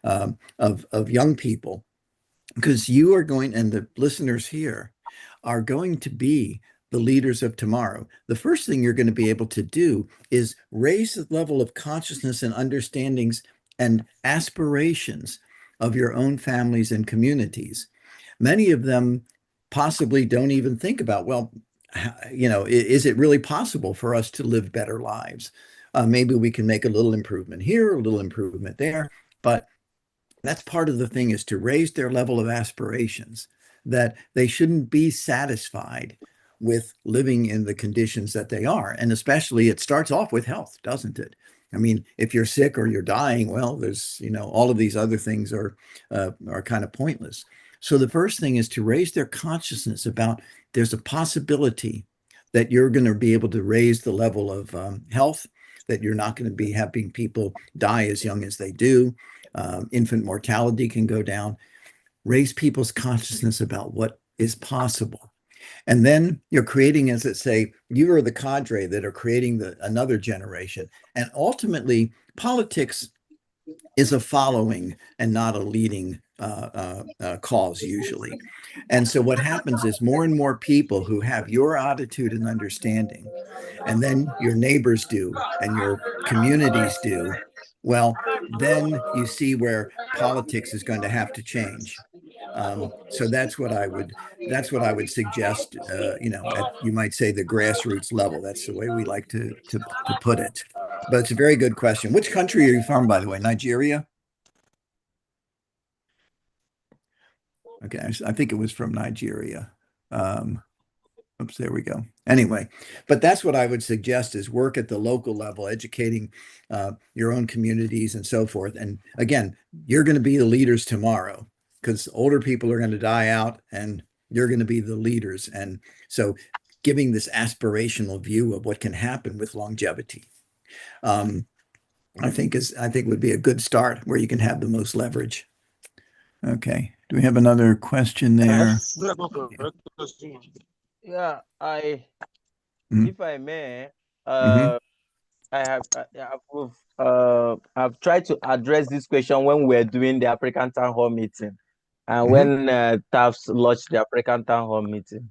of young people, because you are going, and the listeners here are going to be the leaders of tomorrow. The first thing you're going to be able to do is raise the level of consciousness and understandings and aspirations of your own families and communities. Many of them possibly don't even think about, well, you know, is it really possible for us to live better lives? Maybe we can make a little improvement here, a little improvement there, but that's part of the thing, is to raise their level of aspirations, that they shouldn't be satisfied with living in the conditions that they are. And especially, it starts off with health, doesn't it? I mean, if you're sick or you're dying, well, there's, you know, all of these other things are kind of pointless. So the first thing is to raise their consciousness about there's a possibility that you're going to be able to raise the level of health, that you're not going to be having people die as young as they do. Infant mortality can go down. Raise people's consciousness about what is possible. And then you're creating, as it say, you are the cadre that are creating another generation. And ultimately, politics is a following and not a leading cause usually. And so what happens is more and more people who have your attitude and understanding, and then your neighbors do, and your communities do, well, then you see where politics is going to have to change. So that's what I would suggest. You know, you might say the grassroots level. That's the way we like to put it. But it's a very good question. Which country are you from, by the way? Nigeria? Okay, I think it was from Nigeria. Oops, there we go. Anyway, but that's what I would suggest, is work at the local level, educating your own communities and so forth. And again, you're going to be the leaders tomorrow, because older people are going to die out and you're going to be the leaders. And so giving this aspirational view of what can happen with longevity, I think would be a good start, where you can have the most leverage. Okay. Do we have another question there? Yeah, if I may, I've tried to address this question when we're doing the African Town Hall meeting, and when TAFFD launched the African Town Hall meeting,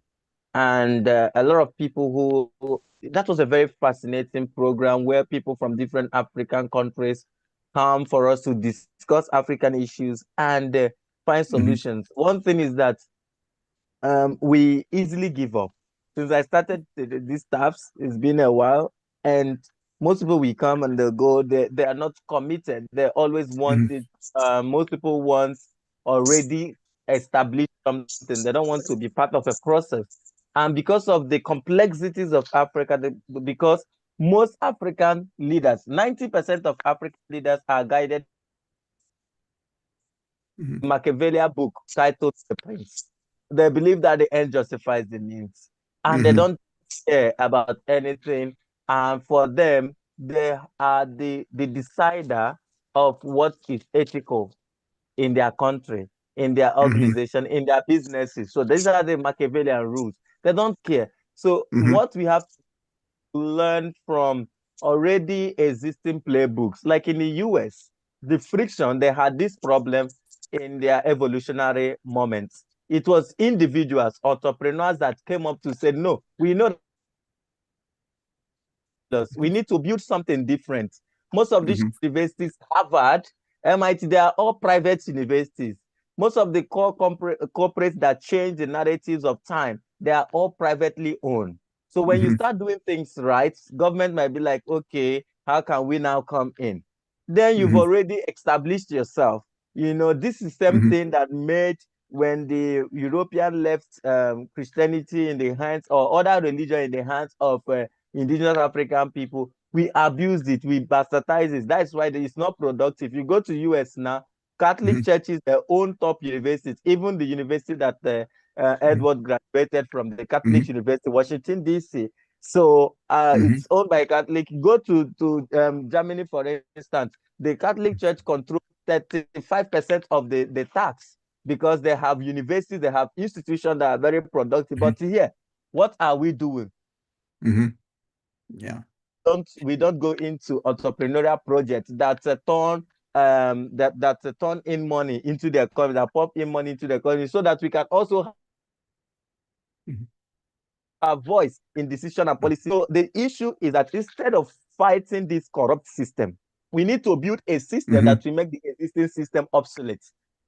and a lot of people that was a very fascinating program, where people from different African countries come for us to discuss African issues and find solutions. One thing is that we easily give up. Since I started these TAFFDs, it's been a while, and most people will come and they'll go. They are not committed. They always want it. Most people want already established something. They don't want to be part of a process. And because of the complexities of Africa, because most African leaders, 90% of African leaders are guided Machiavellian book titled The Prince. They believe that the end justifies the means, and they don't care about anything. And for them, they are the decider of what is ethical in their country, in their organization, in their businesses. So these are the Machiavellian rules. They don't care. So what we have to learn from already existing playbooks, like in the US, the friction, they had this problem in their evolutionary moments. It was individuals, entrepreneurs that came up to say, no, we know we need to build something different. Most of these universities, Harvard, MIT, they are all private universities. Most of the core corporates that change the narratives of time, they are all privately owned. So when you start doing things right, government might be like, okay, how can we now come in? Then you've already established yourself. You know, this is something that made, when the European left Christianity in the hands, or other religion in the hands of indigenous African people, we abused it, we bastardize it. That's why it's not productive. You go to US now, Catholic churches, their own top universities, even the university that Edward graduated from, the Catholic University, Washington, D.C. So it's owned by Catholic. Go to Germany, for instance, the Catholic Church controls 35% of the tax, because they have universities, they have institutions that are very productive. But here, what are we doing? Yeah. We don't go into entrepreneurial projects that turn in money into the economy, that pump in money into the economy, so that we can also have voice in decision and policy. So the issue is that instead of fighting this corrupt system, we need to build a system that will make the existing system obsolete.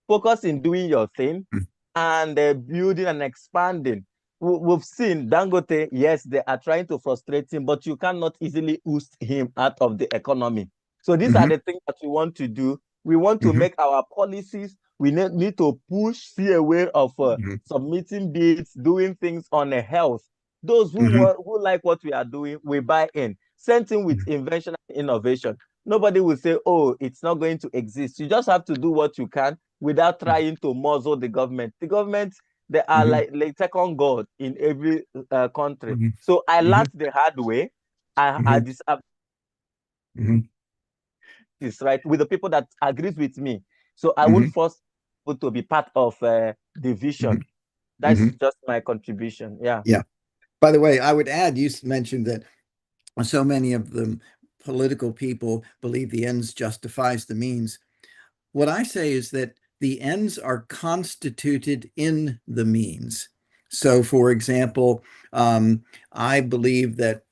Focus in doing your thing and building and expanding. We've seen Dangote, yes, they are trying to frustrate him, but you cannot easily oust him out of the economy. So these are the things that we want to do. We want to make our policies. We need to see a way of submitting bids, doing things on a health. Those who like what we are doing, we buy in. Same thing with invention and innovation. Nobody will say, oh, it's not going to exist. You just have to do what you can without trying to muzzle the government. The government, they are like second God in every country. So I learned the hard way. I this right with the people that agrees with me. So I won't force people to be part of the vision. That's just my contribution. Yeah. Yeah. By the way, I would add, you mentioned that so many of the political people believe the ends justifies the means. What I say is that the ends are constituted in the means. So, for example, I believe that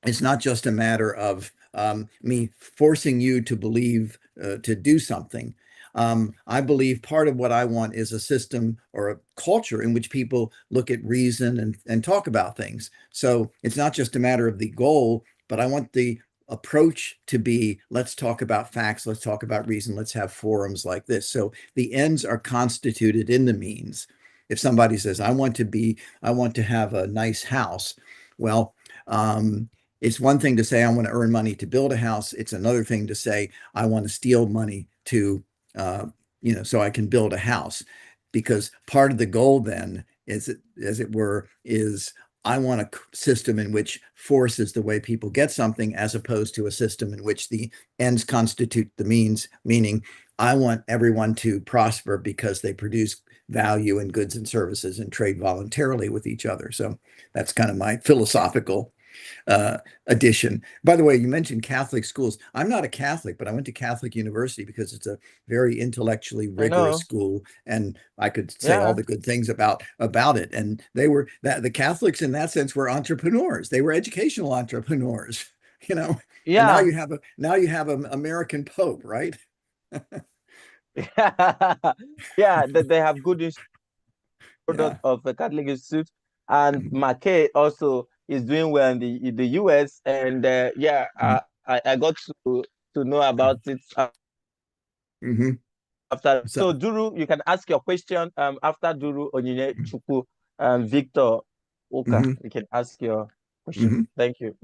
it's not just a matter of me forcing you to believe, to do something. I believe part of what I want is a system or a culture in which people look at reason and talk about things. So it's not just a matter of the goal, but I want the approach to be, let's talk about facts, let's talk about reason, let's have forums like this. So the ends are constituted in the means. If somebody says, I want to have a nice house, well, it's one thing to say, I want to earn money to build a house. It's another thing to say, I want to steal money to, so I can build a house. Because part of the goal then is, as it were, is I want a system in which force is the way people get something, as opposed to a system in which the ends constitute the means, meaning I want everyone to prosper because they produce value in goods and services and trade voluntarily with each other. So that's kind of my philosophical addition. By the way, you mentioned Catholic schools. I'm not a Catholic, but I went to Catholic University because it's a very intellectually rigorous school, and I could say all the good things about it. And they were the Catholics in that sense were entrepreneurs. They were educational entrepreneurs, And now you have an American Pope, right? Yeah, they have good product of the Catholic Institute, and Mackay also is doing well in the US, and I got to know about it after. So Duru, you can ask your question after Duru, Onyinye Chukwu, and Victor Oka. You can ask your question. Thank you.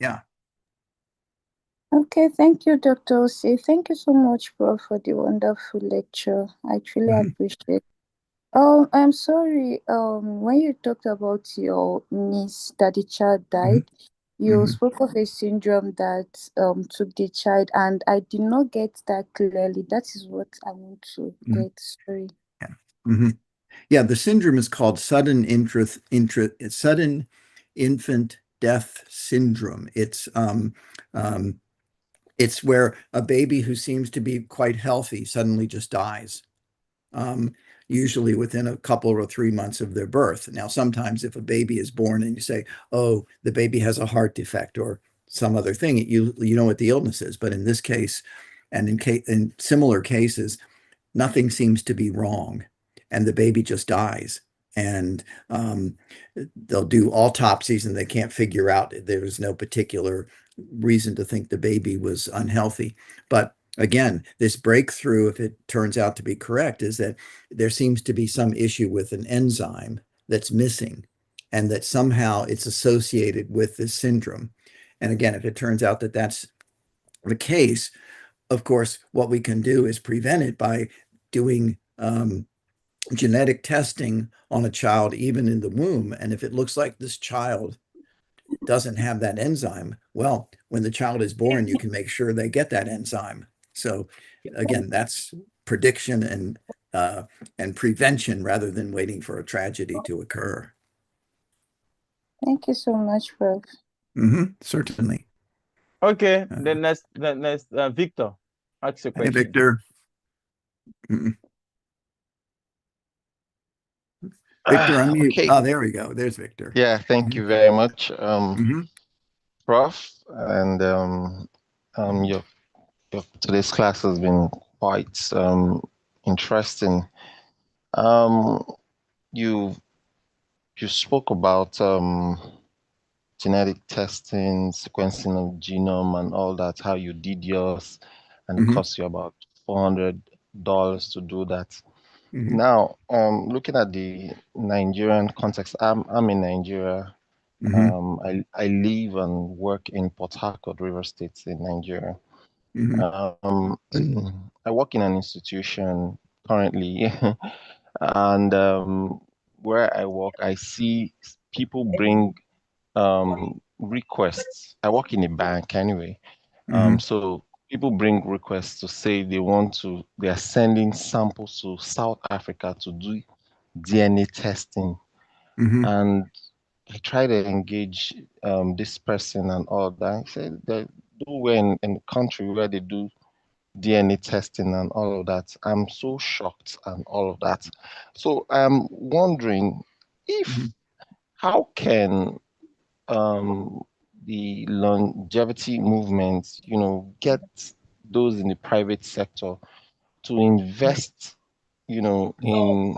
Yeah. Okay, thank you, Dr. Osei. Thank you so much, Prof, for the wonderful lecture. I truly appreciate it. I'm sorry, when you talked about your niece that the child died, you spoke of a syndrome that took the child, and I did not get that clearly. That is what I want to get. Sorry. Yeah, the syndrome is called sudden infant death syndrome. It's where a baby who seems to be quite healthy suddenly just dies, usually within a couple or 3 months of their birth. Now, sometimes if a baby is born and you say, oh, the baby has a heart defect or some other thing, you know what the illness is. But in this case, and in similar cases, nothing seems to be wrong, and the baby just dies. And they'll do autopsies and they can't figure out, there's no particular reason to think the baby was unhealthy. But again, this breakthrough, if it turns out to be correct, is that there seems to be some issue with an enzyme that's missing, and that somehow it's associated with this syndrome. And again, if it turns out that that's the case, of course, what we can do is prevent it by doing genetic testing on a child, even in the womb. And if it looks like this child doesn't have that enzyme, well, when the child is born, you can make sure they get that enzyme. So again, that's prediction and prevention rather than waiting for a tragedy to occur. Thank you so much, Prof. Certainly. Okay, the next Victor, ask your question. Hey, Victor. Victor, unmute. Okay. Oh, there we go. There's Victor. Yeah, thank you very much, Prof. And your today's class has been quite interesting. You spoke about genetic testing, sequencing of genome, and all that. How you did yours, and it cost you about $400 to do that. Now, looking at the Nigerian context, I'm in Nigeria. I live and work in Port Harcourt, River State in Nigeria. I work in an institution currently, and where I work, I see people bring requests. I work in a bank anyway, so people bring requests to say they are sending samples to South Africa to do DNA testing. And I try to engage this person and all that. I said that we're in a country where they do DNA testing and all of that. I'm so shocked and all of that. So I'm wondering how can the longevity movement, get those in the private sector to invest, in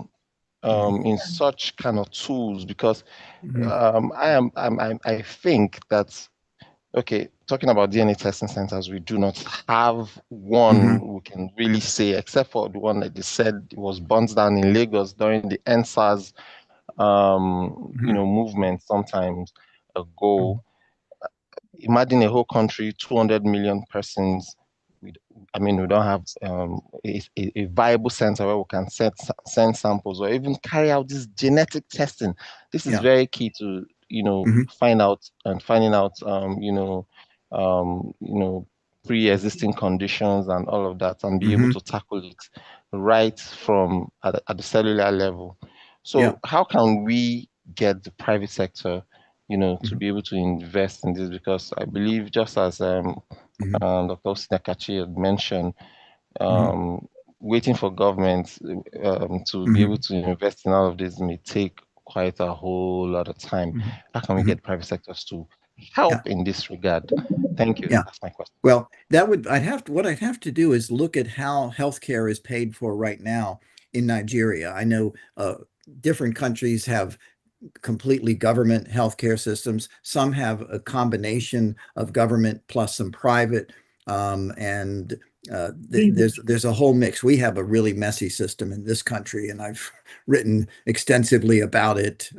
such kind of tools, because I think that, okay, talking about DNA testing centers, we do not have one we can really say, except for the one that they said was burnt down in Lagos during the NSAS movement sometimes ago. Imagine a whole country, 200 million persons. We don't have a viable center where we can send samples or even carry out this genetic testing. This is very key to finding out pre-existing conditions and all of that, and be able to tackle it right from at the cellular level. So how can we get the private sector to be able to invest in this? Because I believe, just as Dr. Osinakachi had mentioned, waiting for government to be able to invest in all of this may take quite a whole lot of time. How can we get private sectors to help in this regard? Thank you. That's my question. Well, what I'd have to do is look at how healthcare is paid for right now in Nigeria. I know different countries have completely government healthcare systems. Some have a combination of government plus some private, and there's a whole mix. We have a really messy system in this country, and I've written extensively about it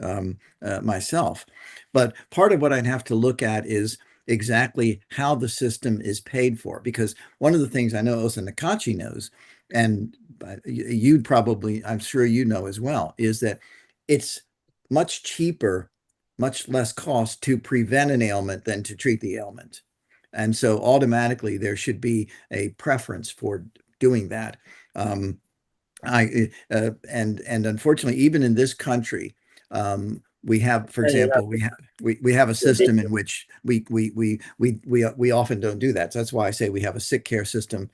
myself. But part of what I'd have to look at is exactly how the system is paid for, because one of the things I know Osinakachi knows, and you'd probably, I'm sure you know as well, is that it's much cheaper, much less cost to prevent an ailment than to treat the ailment. And so automatically there should be a preference for doing that. And unfortunately, even in this country, we have, for example, we have a system in which we often don't do that. So that's why I say we have a sick care system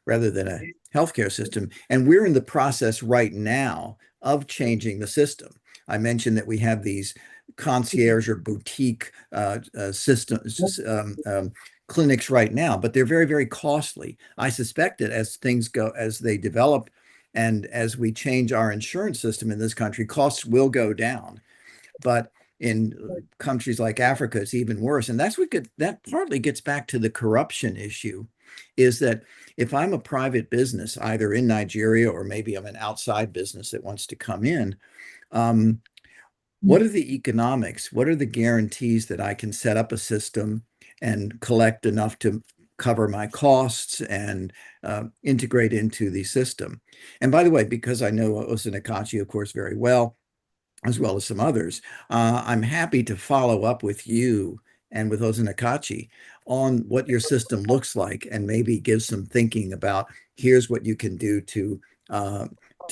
rather than a healthcare system. And we're in the process right now of changing the system. I mentioned that we have these concierge or boutique systems, clinics right now, but they're very, very costly. I suspect that as things go, as they develop, and as we change our insurance system in this country, costs will go down. But in countries like Africa, it's even worse. And that partly gets back to the corruption issue, is that if I'm a private business, either in Nigeria or maybe I'm an outside business that wants to come in, what are the economics? What are the guarantees that I can set up a system and collect enough to cover my costs and integrate into the system. And by the way, because I know Osunakachi, of course, very well as some others, I'm happy to follow up with you and with Osunakachi on what your system looks like and maybe give some thinking about here's what you can do to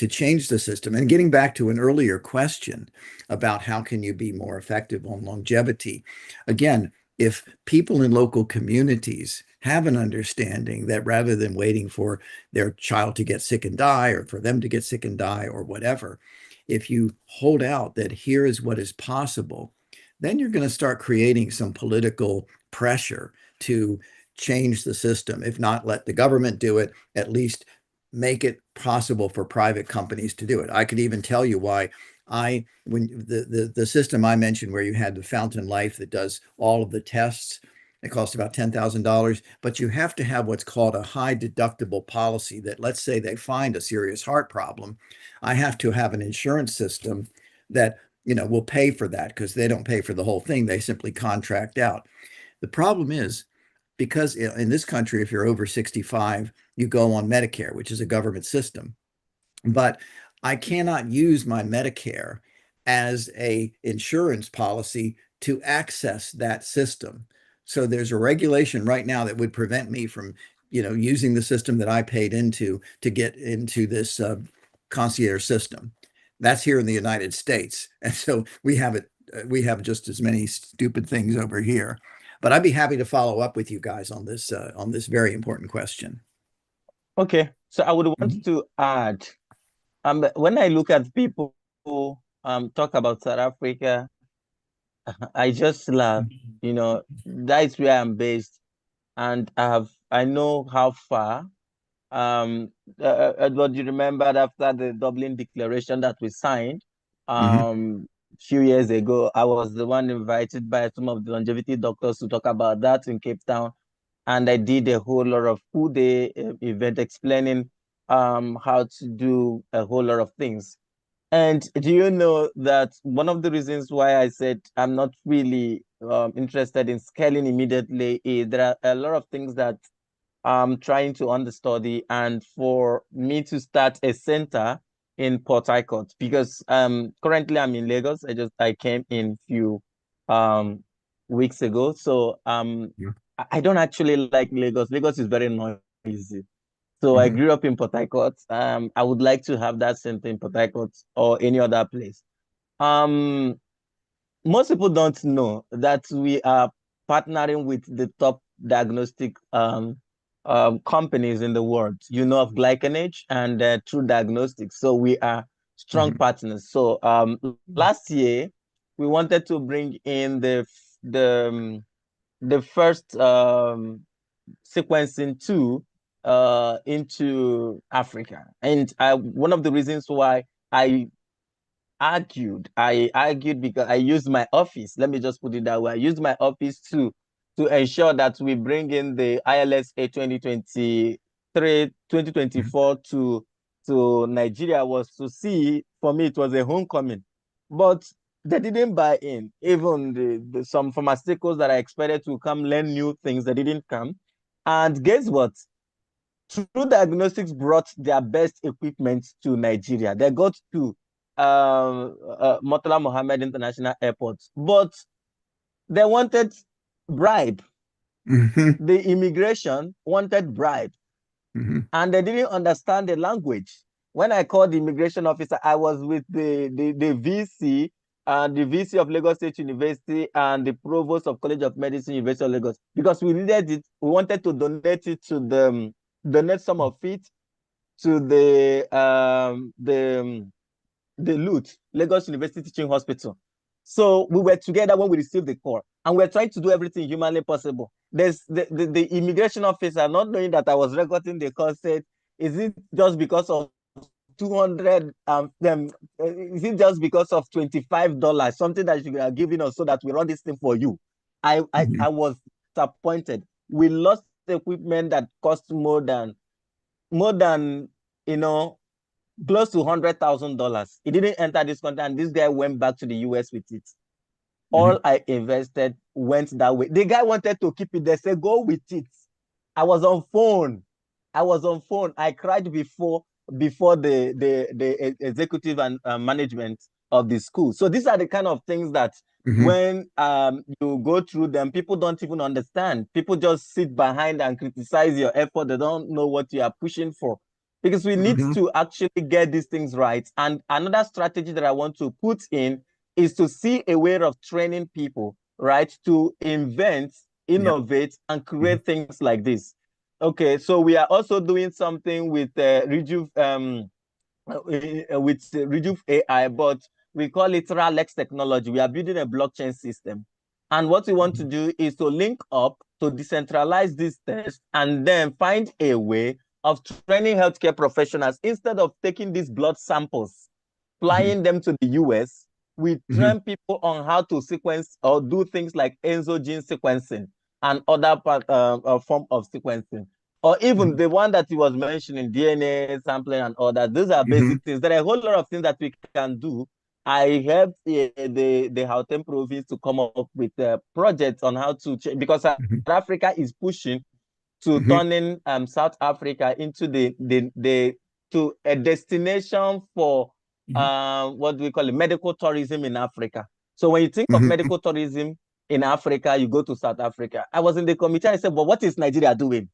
change the system. And getting back to an earlier question about how can you be more effective on longevity, again, if people in local communities have an understanding that rather than waiting for their child to get sick and die or for them to get sick and die or whatever, if you hold out that here is what is possible, then you're going to start creating some political pressure to change the system. If not, let the government do it, at least make it possible for private companies to do it. I could even tell you why when the system I mentioned where you had the Fountain Life that does all of the tests, it costs about $10,000, but you have to have what's called a high deductible policy that, let's say they find a serious heart problem, I have to have an insurance system that, will pay for that because they don't pay for the whole thing. They simply contract out. The problem is, because in this country, if you're over 65, you go on Medicare, which is a government system. But I cannot use my Medicare as a insurance policy to access that system. So there's a regulation right now that would prevent me from, using the system that I paid into to get into this concierge system. That's here in the United States. And so we have just as many stupid things over here. But I'd be happy to follow up with you guys on this very important question. Okay, so I would want to add, when I look at people who talk about South Africa, I just laugh. That's where I'm based, and I know how far. Edward, you remember after the Dublin Declaration that we signed few years ago, I was the one invited by some of the longevity doctors to talk about that in Cape Town. And I did a whole lot of full-day event explaining how to do a whole lot of things. And do you know that one of the reasons why I said I'm not really interested in scaling immediately is there are a lot of things that I'm trying to understudy, and for me to start a center in Port Harcourt, because currently I'm in Lagos. I came in few weeks ago. So I don't actually like Lagos. Lagos is very noisy. So I grew up in Port Harcourt. I would like to have that center in Port Harcourt or any other place. Most people don't know that we are partnering with the top diagnostic companies in the world, of glycanage and True Diagnostics. So we are strong partners. So last year we wanted to bring in the first sequencing tool into Africa. And one of the reasons why I argued because I used my office. Let me just put it that way. I used my office to ensure that we bring in the ILSA 2024 to Nigeria, was to see, for me, it was a homecoming. But they didn't buy in. Even some pharmaceuticals that I expected to come learn new things, they didn't come. And guess what? True Diagnostics brought their best equipment to Nigeria. They got to Murtala Mohammed International Airport, but they wanted bribe. The immigration wanted bribe, and they didn't understand the language. When I called the immigration officer, I was with the VC and the VC of Lagos State University and the provost of College of Medicine, University of Lagos, because we needed it. We wanted to donate it to them, donate some of it to the LUT, Lagos University Teaching Hospital. So we were together when we received the call, and we're trying to do everything humanly possible. There's the immigration officer, not knowing that I was recording the call, said, "Is it just because of 200? Is it just because of $25? Something that you are giving us so that we run this thing for you?" I was disappointed. We lost equipment that cost more than close to $100,000. It didn't enter this country, and this guy went back to the US with it. all I invested went that way. The guy wanted to keep it. They said, go with it. I was on phone. I cried before the executive and management of the school. So these are the kind of things that when you go through them, people don't even understand. People just sit behind and criticize your effort. They don't know what you are pushing for. Because we need to actually get these things right. And another strategy that I want to put in is to see a way of training people, right, to invent, innovate, and create things like this. Okay, so we are also doing something with Rejuve AI, but we call it RALEX technology. We are building a blockchain system. And what we want to do is to link up to decentralize this test and then find a way of training healthcare professionals. Instead of taking these blood samples, flying them to the US, we train people on how to sequence or do things like exogenous sequencing and other form of sequencing. Or even the one that he was mentioning, DNA sampling and all that. These are basic things. There are a whole lot of things that we can do. I helped the Gauteng province to come up with projects on how to change, because South Africa is pushing to turning South Africa into to a destination for what do we call it, medical tourism in Africa. So when you think of medical tourism in Africa, you go to South Africa. I was in the committee and I said, but what is Nigeria doing?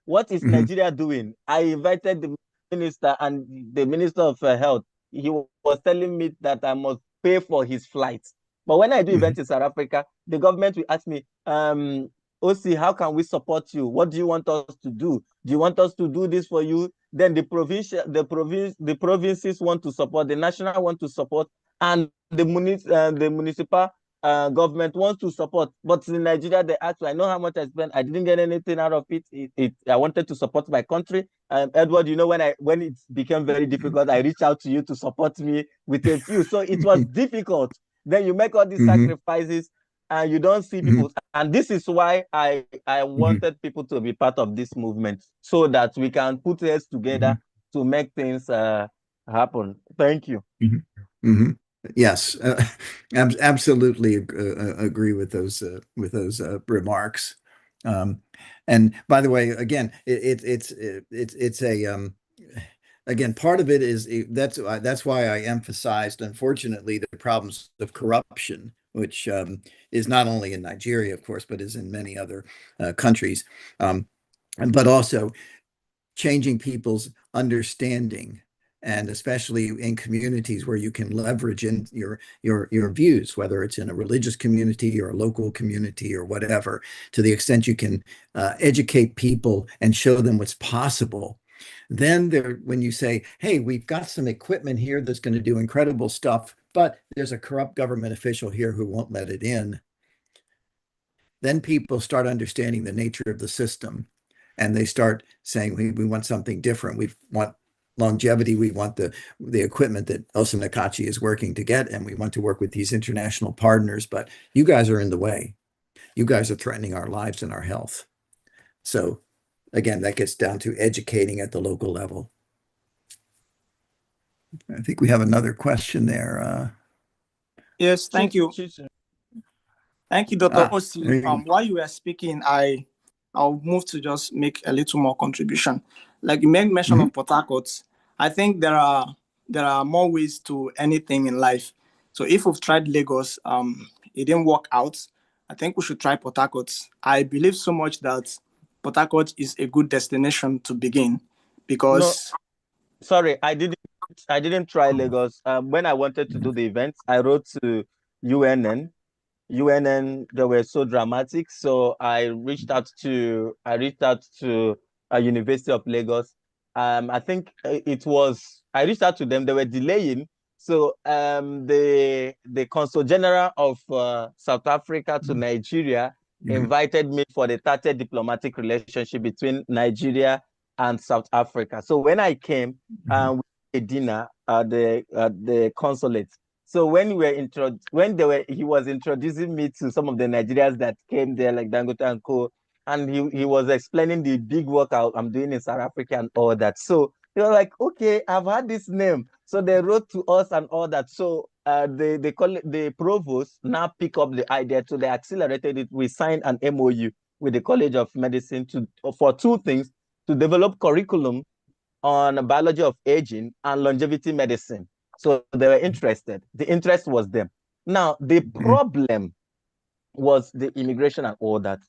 What is Nigeria doing? I invited the minister and the minister of health. He was telling me that I must pay for his flight. But when I do events in South Africa, the government will ask me, OC, how can we support you? What do you want us to do? Do you want us to do this for you? Then the provinces want to support, the national want to support, and the municipal government wants to support. But in Nigeria, they asked, I know how much I spent. I didn't get anything out of it. I wanted to support my country. Edward, you know, when it became very difficult, I reached out to you to support me with a few. So it was difficult. Then you make all these sacrifices and you don't see people. And this is why I wanted people to be part of this movement, so that we can put heads together to make things happen. Thank you. Yes, absolutely agree with those remarks. And by the way, again, it's a again, part of it is that's why I emphasized, unfortunately, the problems of corruption, which is not only in Nigeria, of course, but is in many other countries, but also changing people's understanding, and especially in communities where you can leverage in your views, whether it's in a religious community or a local community or whatever, to the extent you can educate people and show them what's possible. Then when you say, hey, we've got some equipment here that's going to do incredible stuff, but there's a corrupt government official here who won't let it in, then people start understanding the nature of the system, and they start saying, we want something different. We want longevity. We want the equipment that Elsa Nakachi is working to get, and we want to work with these international partners, but you guys are in the way. You guys are threatening our lives and our health. So again, that gets down to educating at the local level. I think we have another question there. Yes, thank you. Thank you, Dr. Osi. While you were speaking, I'll move to just make a little more contribution. Like you made mention of Port Harcourt, I think there are more ways to anything in life. So if we've tried Lagos, it didn't work out, I think we should try Port Harcourt. I believe so much that Port Harcourt is a good destination to begin, because sorry, I didn't try Lagos. When I wanted to do the events, I wrote to UNN. They were so dramatic, so I reached out to University of Lagos. I think I reached out to them. They were delaying. So the Consul General of South Africa to Nigeria invited me for the 30th diplomatic relationship between Nigeria and South Africa. So when I came, we had a dinner at the consulate. So when he was introducing me to some of the Nigerians that came there, like Dangote and Co, and he was explaining the big work I'm doing in South Africa and all that. So they were like, okay, I've had this name. So they wrote to us and all that. So they call it, the provost now pick up the idea, so they accelerated it. We signed an MOU with the College of Medicine for two things: to develop curriculum on biology of aging and longevity medicine. So they were interested. The interest was them. Now, the problem was the immigration and all that.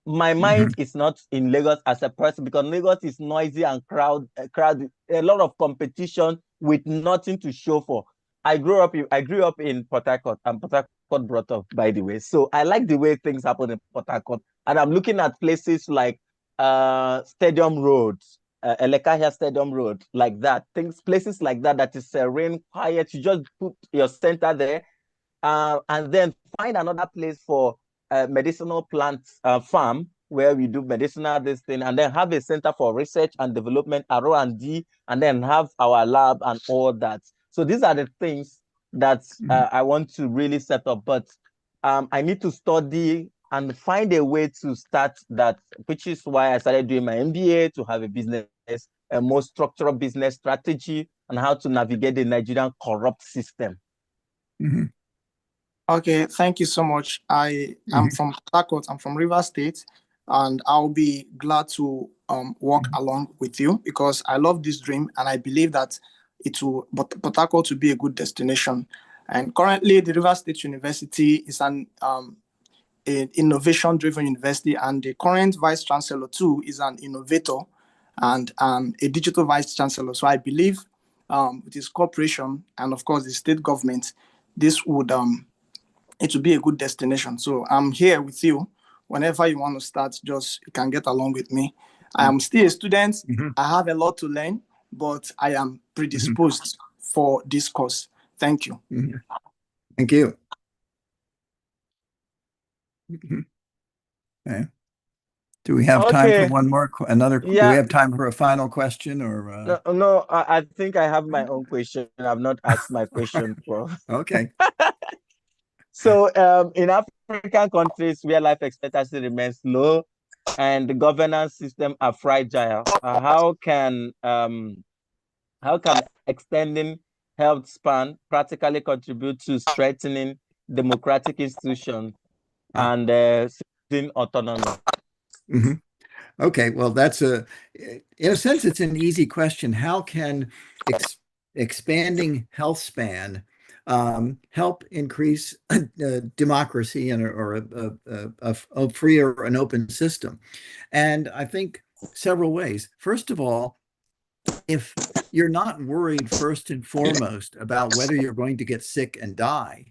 My mind is not in Lagos as a person, because Lagos is noisy and crowded, a lot of competition with nothing to show for. I grew up in Port Harcourt, and Port Harcourt brought up, by the way. So I like the way things happen in Port Harcourt. And I'm looking at places like Stadium Road, Elekahia Stadium Road, like that. Places like that, that is serene, quiet. You just put your center there, and then find another place for medicinal plants farm, where we do medicinal this thing, and then have a center for research and development, R&D, and then have our lab and all that. So these are the things that I want to really set up, but I need to study and find a way to start that, which is why I started doing my MBA, to have a business, a more structural business strategy, and how to navigate the Nigerian corrupt system. Okay, thank you so much. I am from Port Harcourt. I'm from Rivers State, and I'll be glad to walk along with you, because I love this dream, and I believe that Port Harcourt will be a good destination. And currently, the Rivers State University is an innovation-driven university, and the current vice chancellor too is an innovator and a digital vice chancellor. So I believe with this cooperation and of course the state government, this would it will be a good destination. So I'm here with you. Whenever you want to start, just you can get along with me. I am still a student. I have a lot to learn, but I am predisposed for this course. Thank you. Thank you. Okay. Do we have time for one more? Do we have time for a final question, or? No, I think I have my own question. I've not asked my question, Prof. Okay. So in African countries where life expectancy remains low and the governance system are fragile, how can extending health span practically contribute to strengthening democratic institutions and citizen autonomy? Okay, well, that's in a sense, it's an easy question. How can expanding health span help increase democracy or a freer and open system? And I think several ways. First of all, if you're not worried first and foremost about whether you're going to get sick and die,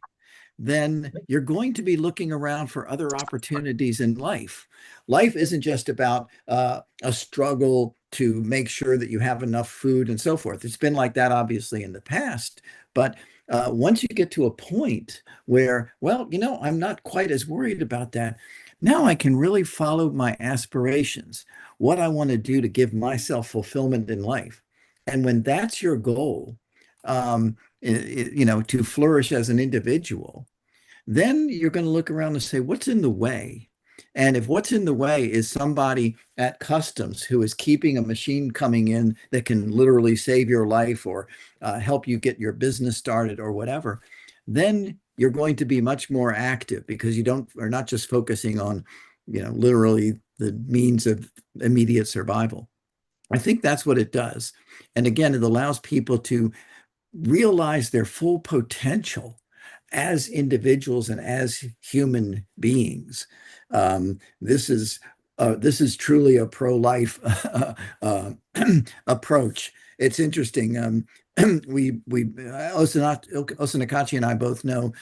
then you're going to be looking around for other opportunities in life. Life isn't just about a struggle to make sure that you have enough food and so forth. It's been like that, obviously, in the past. But once you get to a point where, well, you know, I'm not quite as worried about that. Now I can really follow my aspirations, what I want to do to give myself fulfillment in life. And when that's your goal, you know, to flourish as an individual, then you're going to look around and say, what's in the way? And if what's in the way is somebody at customs who is keeping a machine coming in that can literally save your life or help you get your business started or whatever, then you're going to be much more active, because you are not just focusing on, you know, literally the means of immediate survival. I think that's what it does. And again, it allows people to realize their full potential as individuals and as human beings. This is truly a pro-life approach. It's interesting. Osanakachi and I both know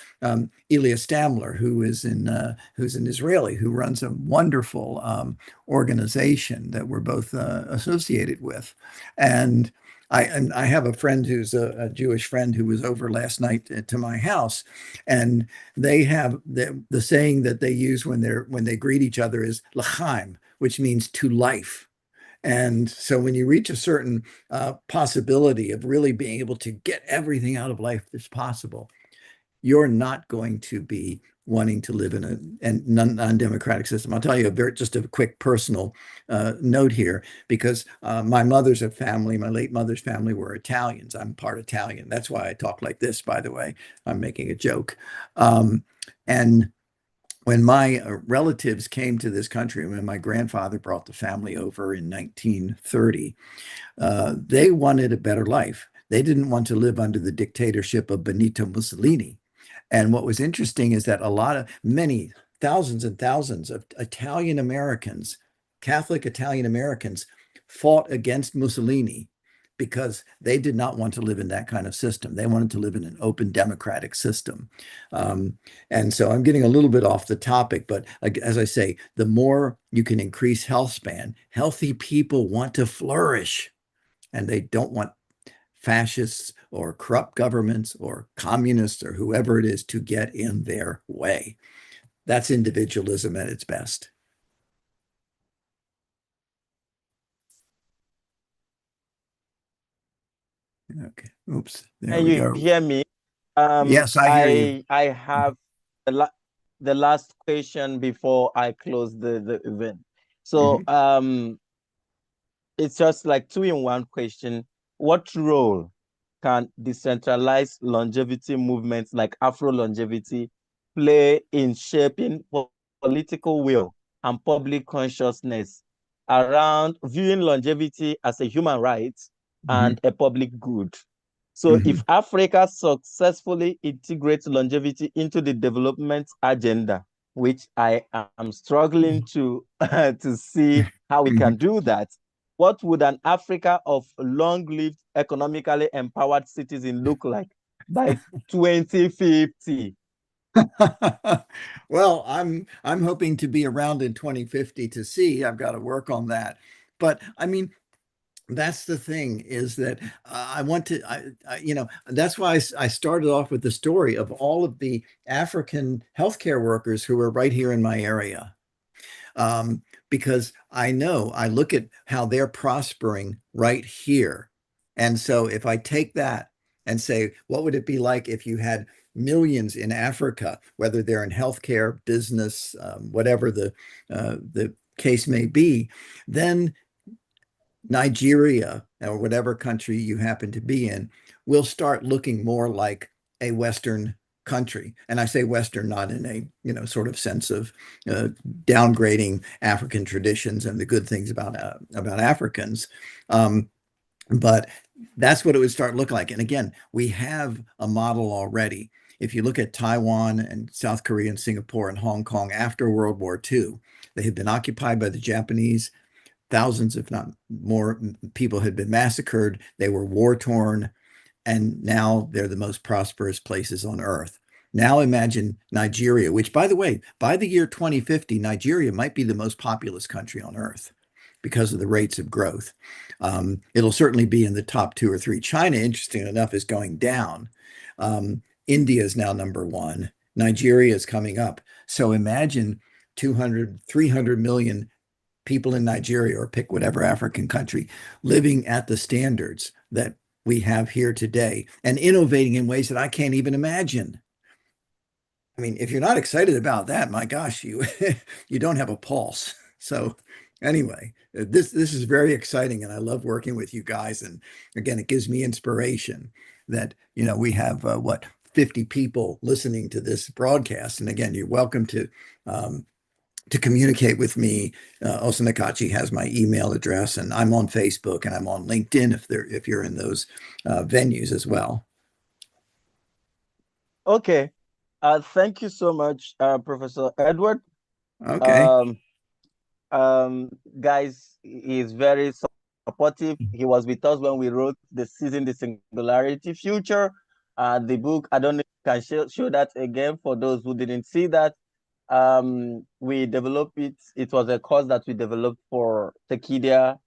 Ilya Stamler, who's an Israeli who runs a wonderful organization that we're both associated with, and I have a friend who's a Jewish friend who was over last night to my house, and they have the saying that they use when they greet each other is l'chaim, which means to life. And so when you reach a certain possibility of really being able to get everything out of life that's possible, you're not going to be wanting to live in a non-democratic system. I'll tell you just a quick personal note here, because my mother's family, my late mother's family, were Italians. I'm part Italian. That's why I talk like this, by the way. I'm making a joke. And when my relatives came to this country, when my grandfather brought the family over in 1930, they wanted a better life. They didn't want to live under the dictatorship of Benito Mussolini. And what was interesting is that many thousands and thousands of Italian Americans, Catholic Italian Americans, fought against Mussolini because they did not want to live in that kind of system. They wanted to live in an open democratic system. And so I'm getting a little bit off the topic, but as I say, the more you can increase health span, healthy people want to flourish, and they don't want fascists or corrupt governments or communists or whoever it is to get in their way. That's individualism at its best. Okay. Oops. There Can we you go. hear me? Yes, I hear you. I have the last question before I close the event. So it's just like 2-in-1 question. What role can decentralized longevity movements like Afrolongevity play in shaping political will and public consciousness around viewing longevity as a human right and a public good? So if Africa successfully integrates longevity into the development agenda, which I am struggling to see how we can do that, what would an Africa of long-lived, economically empowered citizens look like by 2050? Well, I'm hoping to be around in 2050 to see. I've got to work on that. But I mean, that's the thing, is that I want to, that's why I started off with the story of all of the African healthcare workers who are right here in my area. Because I look at how they're prospering right here. And so if I take that and say, what would it be like if you had millions in Africa, whether they're in healthcare, business, whatever the case may be, then Nigeria or whatever country you happen to be in will start looking more like a Western country. And I say Western not in a sort of sense of downgrading African traditions and the good things about Africans, but that's what it would start looking like. And again, we have a model already. If you look at Taiwan and South Korea and Singapore and Hong Kong after World War II, they had been occupied by the Japanese. Thousands, if not more, people had been massacred. They were war-torn, and now they're the most prosperous places on earth. Now imagine Nigeria, which, by the way, by the year 2050, Nigeria might be the most populous country on earth because of the rates of growth. It'll certainly be in the top 2 or 3. China, interesting enough, is going down. India is now #1. Nigeria is coming up. So imagine 200, 300 million people in Nigeria, or pick whatever African country, living at the standards that we have here today and innovating in ways that I can't even imagine. I mean, if you're not excited about that, my gosh, you you don't have a pulse. So anyway, this is very exciting, and I love working with you guys. And again, it gives me inspiration that, we have 50 people listening to this broadcast. And again, you're welcome to communicate with me. Osanakachi has my email address, and I'm on Facebook and I'm on LinkedIn if you're in those venues as well. Okay. Thank you so much, Professor Edward. Okay. Guys, he is very supportive. He was with us when we wrote the Seizing the Singularity Future. The book, I don't know if you can show that again for those who didn't see that. We developed it. It was a course that we developed for Tekidia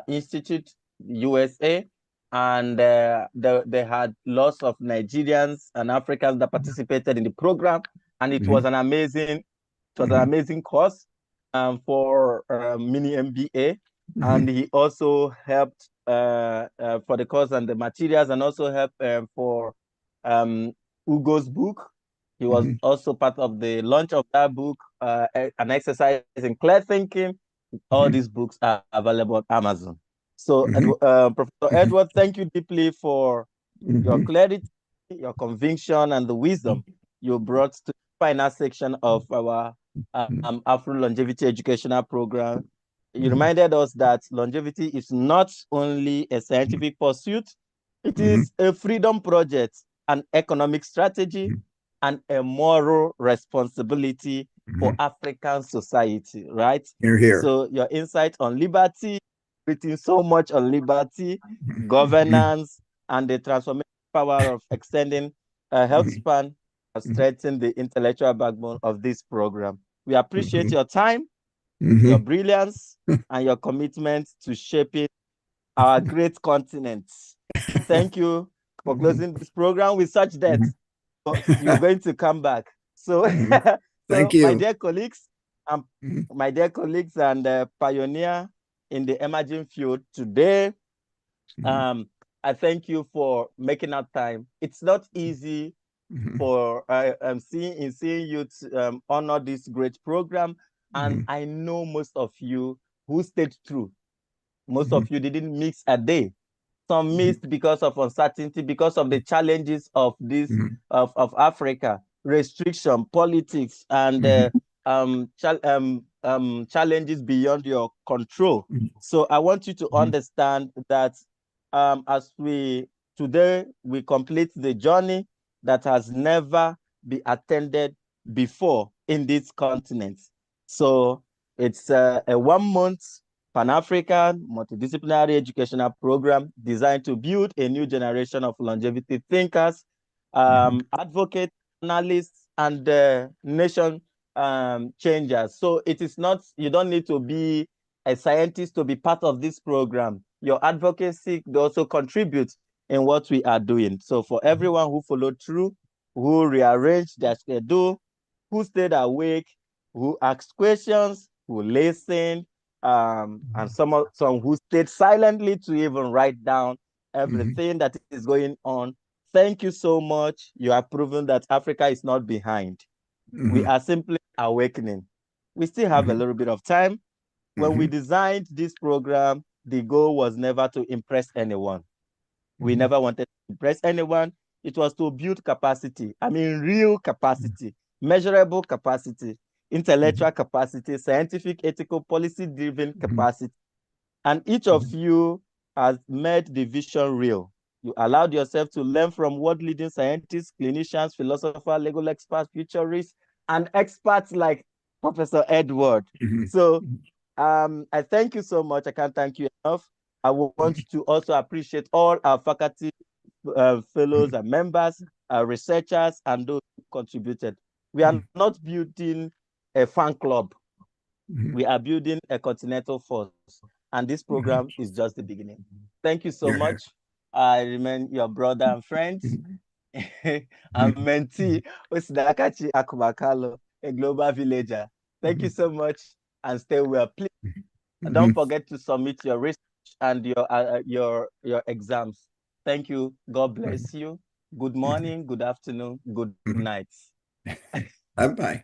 Institute, USA, and they had lots of Nigerians and Africans that participated in the program, and it was an amazing, course for mini MBA, and he also helped for the course and the materials, and also helped for Hugo's book. He was also part of the launch of that book, an exercise in clear thinking. All these books are available on Amazon. So, Professor Edward, thank you deeply for your clarity, your conviction, and the wisdom you brought to the final section of our Afro-Longevity educational program. You reminded us that longevity is not only a scientific pursuit, it is a freedom project, an economic strategy, and a moral responsibility for African society, right? Here, here. So your insight on liberty, written so much on liberty, governance, and the transformative power of extending a health span has strengthened the intellectual backbone of this program. We appreciate your time, your brilliance, and your commitment to shaping our great continent. Thank you for closing this program with such depth. You're going to come back. So, Thank you. my dear colleagues, and pioneer in the emerging field today, I thank you for making out time. It's not easy for seeing you honor this great program, and I know most of you who stayed through. Most of you didn't miss a day. Some missed because of uncertainty, because of the challenges of this of Africa, restriction, politics, and challenges beyond your control. So I want you to understand that today we complete the journey that has never been attended before in this continent. So it's a 1 month Pan-African multidisciplinary educational program designed to build a new generation of longevity thinkers, advocates, analysts, and nation changers. So it is not, you don't need to be a scientist to be part of this program. Your advocacy also contributes in what we are doing. So for everyone who followed through, who rearranged their schedule, who stayed awake, who asked questions, who listened, and some who stayed silently to even write down everything that is going on. Thank you so much. You have proven that Africa is not behind. We are simply awakening. We still have a little bit of time. When we designed this program, the goal was never to impress anyone. We never wanted to impress anyone. It was to build capacity. I mean, real capacity, measurable capacity, intellectual capacity, scientific, ethical, policy-driven capacity. And each of you has made the vision real. You allowed yourself to learn from world-leading scientists, clinicians, philosophers, legal experts, futurists, and experts like Professor Edward. So I thank you so much. I can't thank you enough. I want to also appreciate all our faculty, fellows and members, researchers, and those who contributed. We are not building a fan club. We are building a continental force, and this program is just the beginning. Thank you so much. I remain your brother and friend, and mentee, Osidakachi Akumakalo, a global villager. Thank you so much, and stay well. Please don't forget to submit your research and your exams. Thank you. God bless you. Good morning, good afternoon, good night. Bye-bye.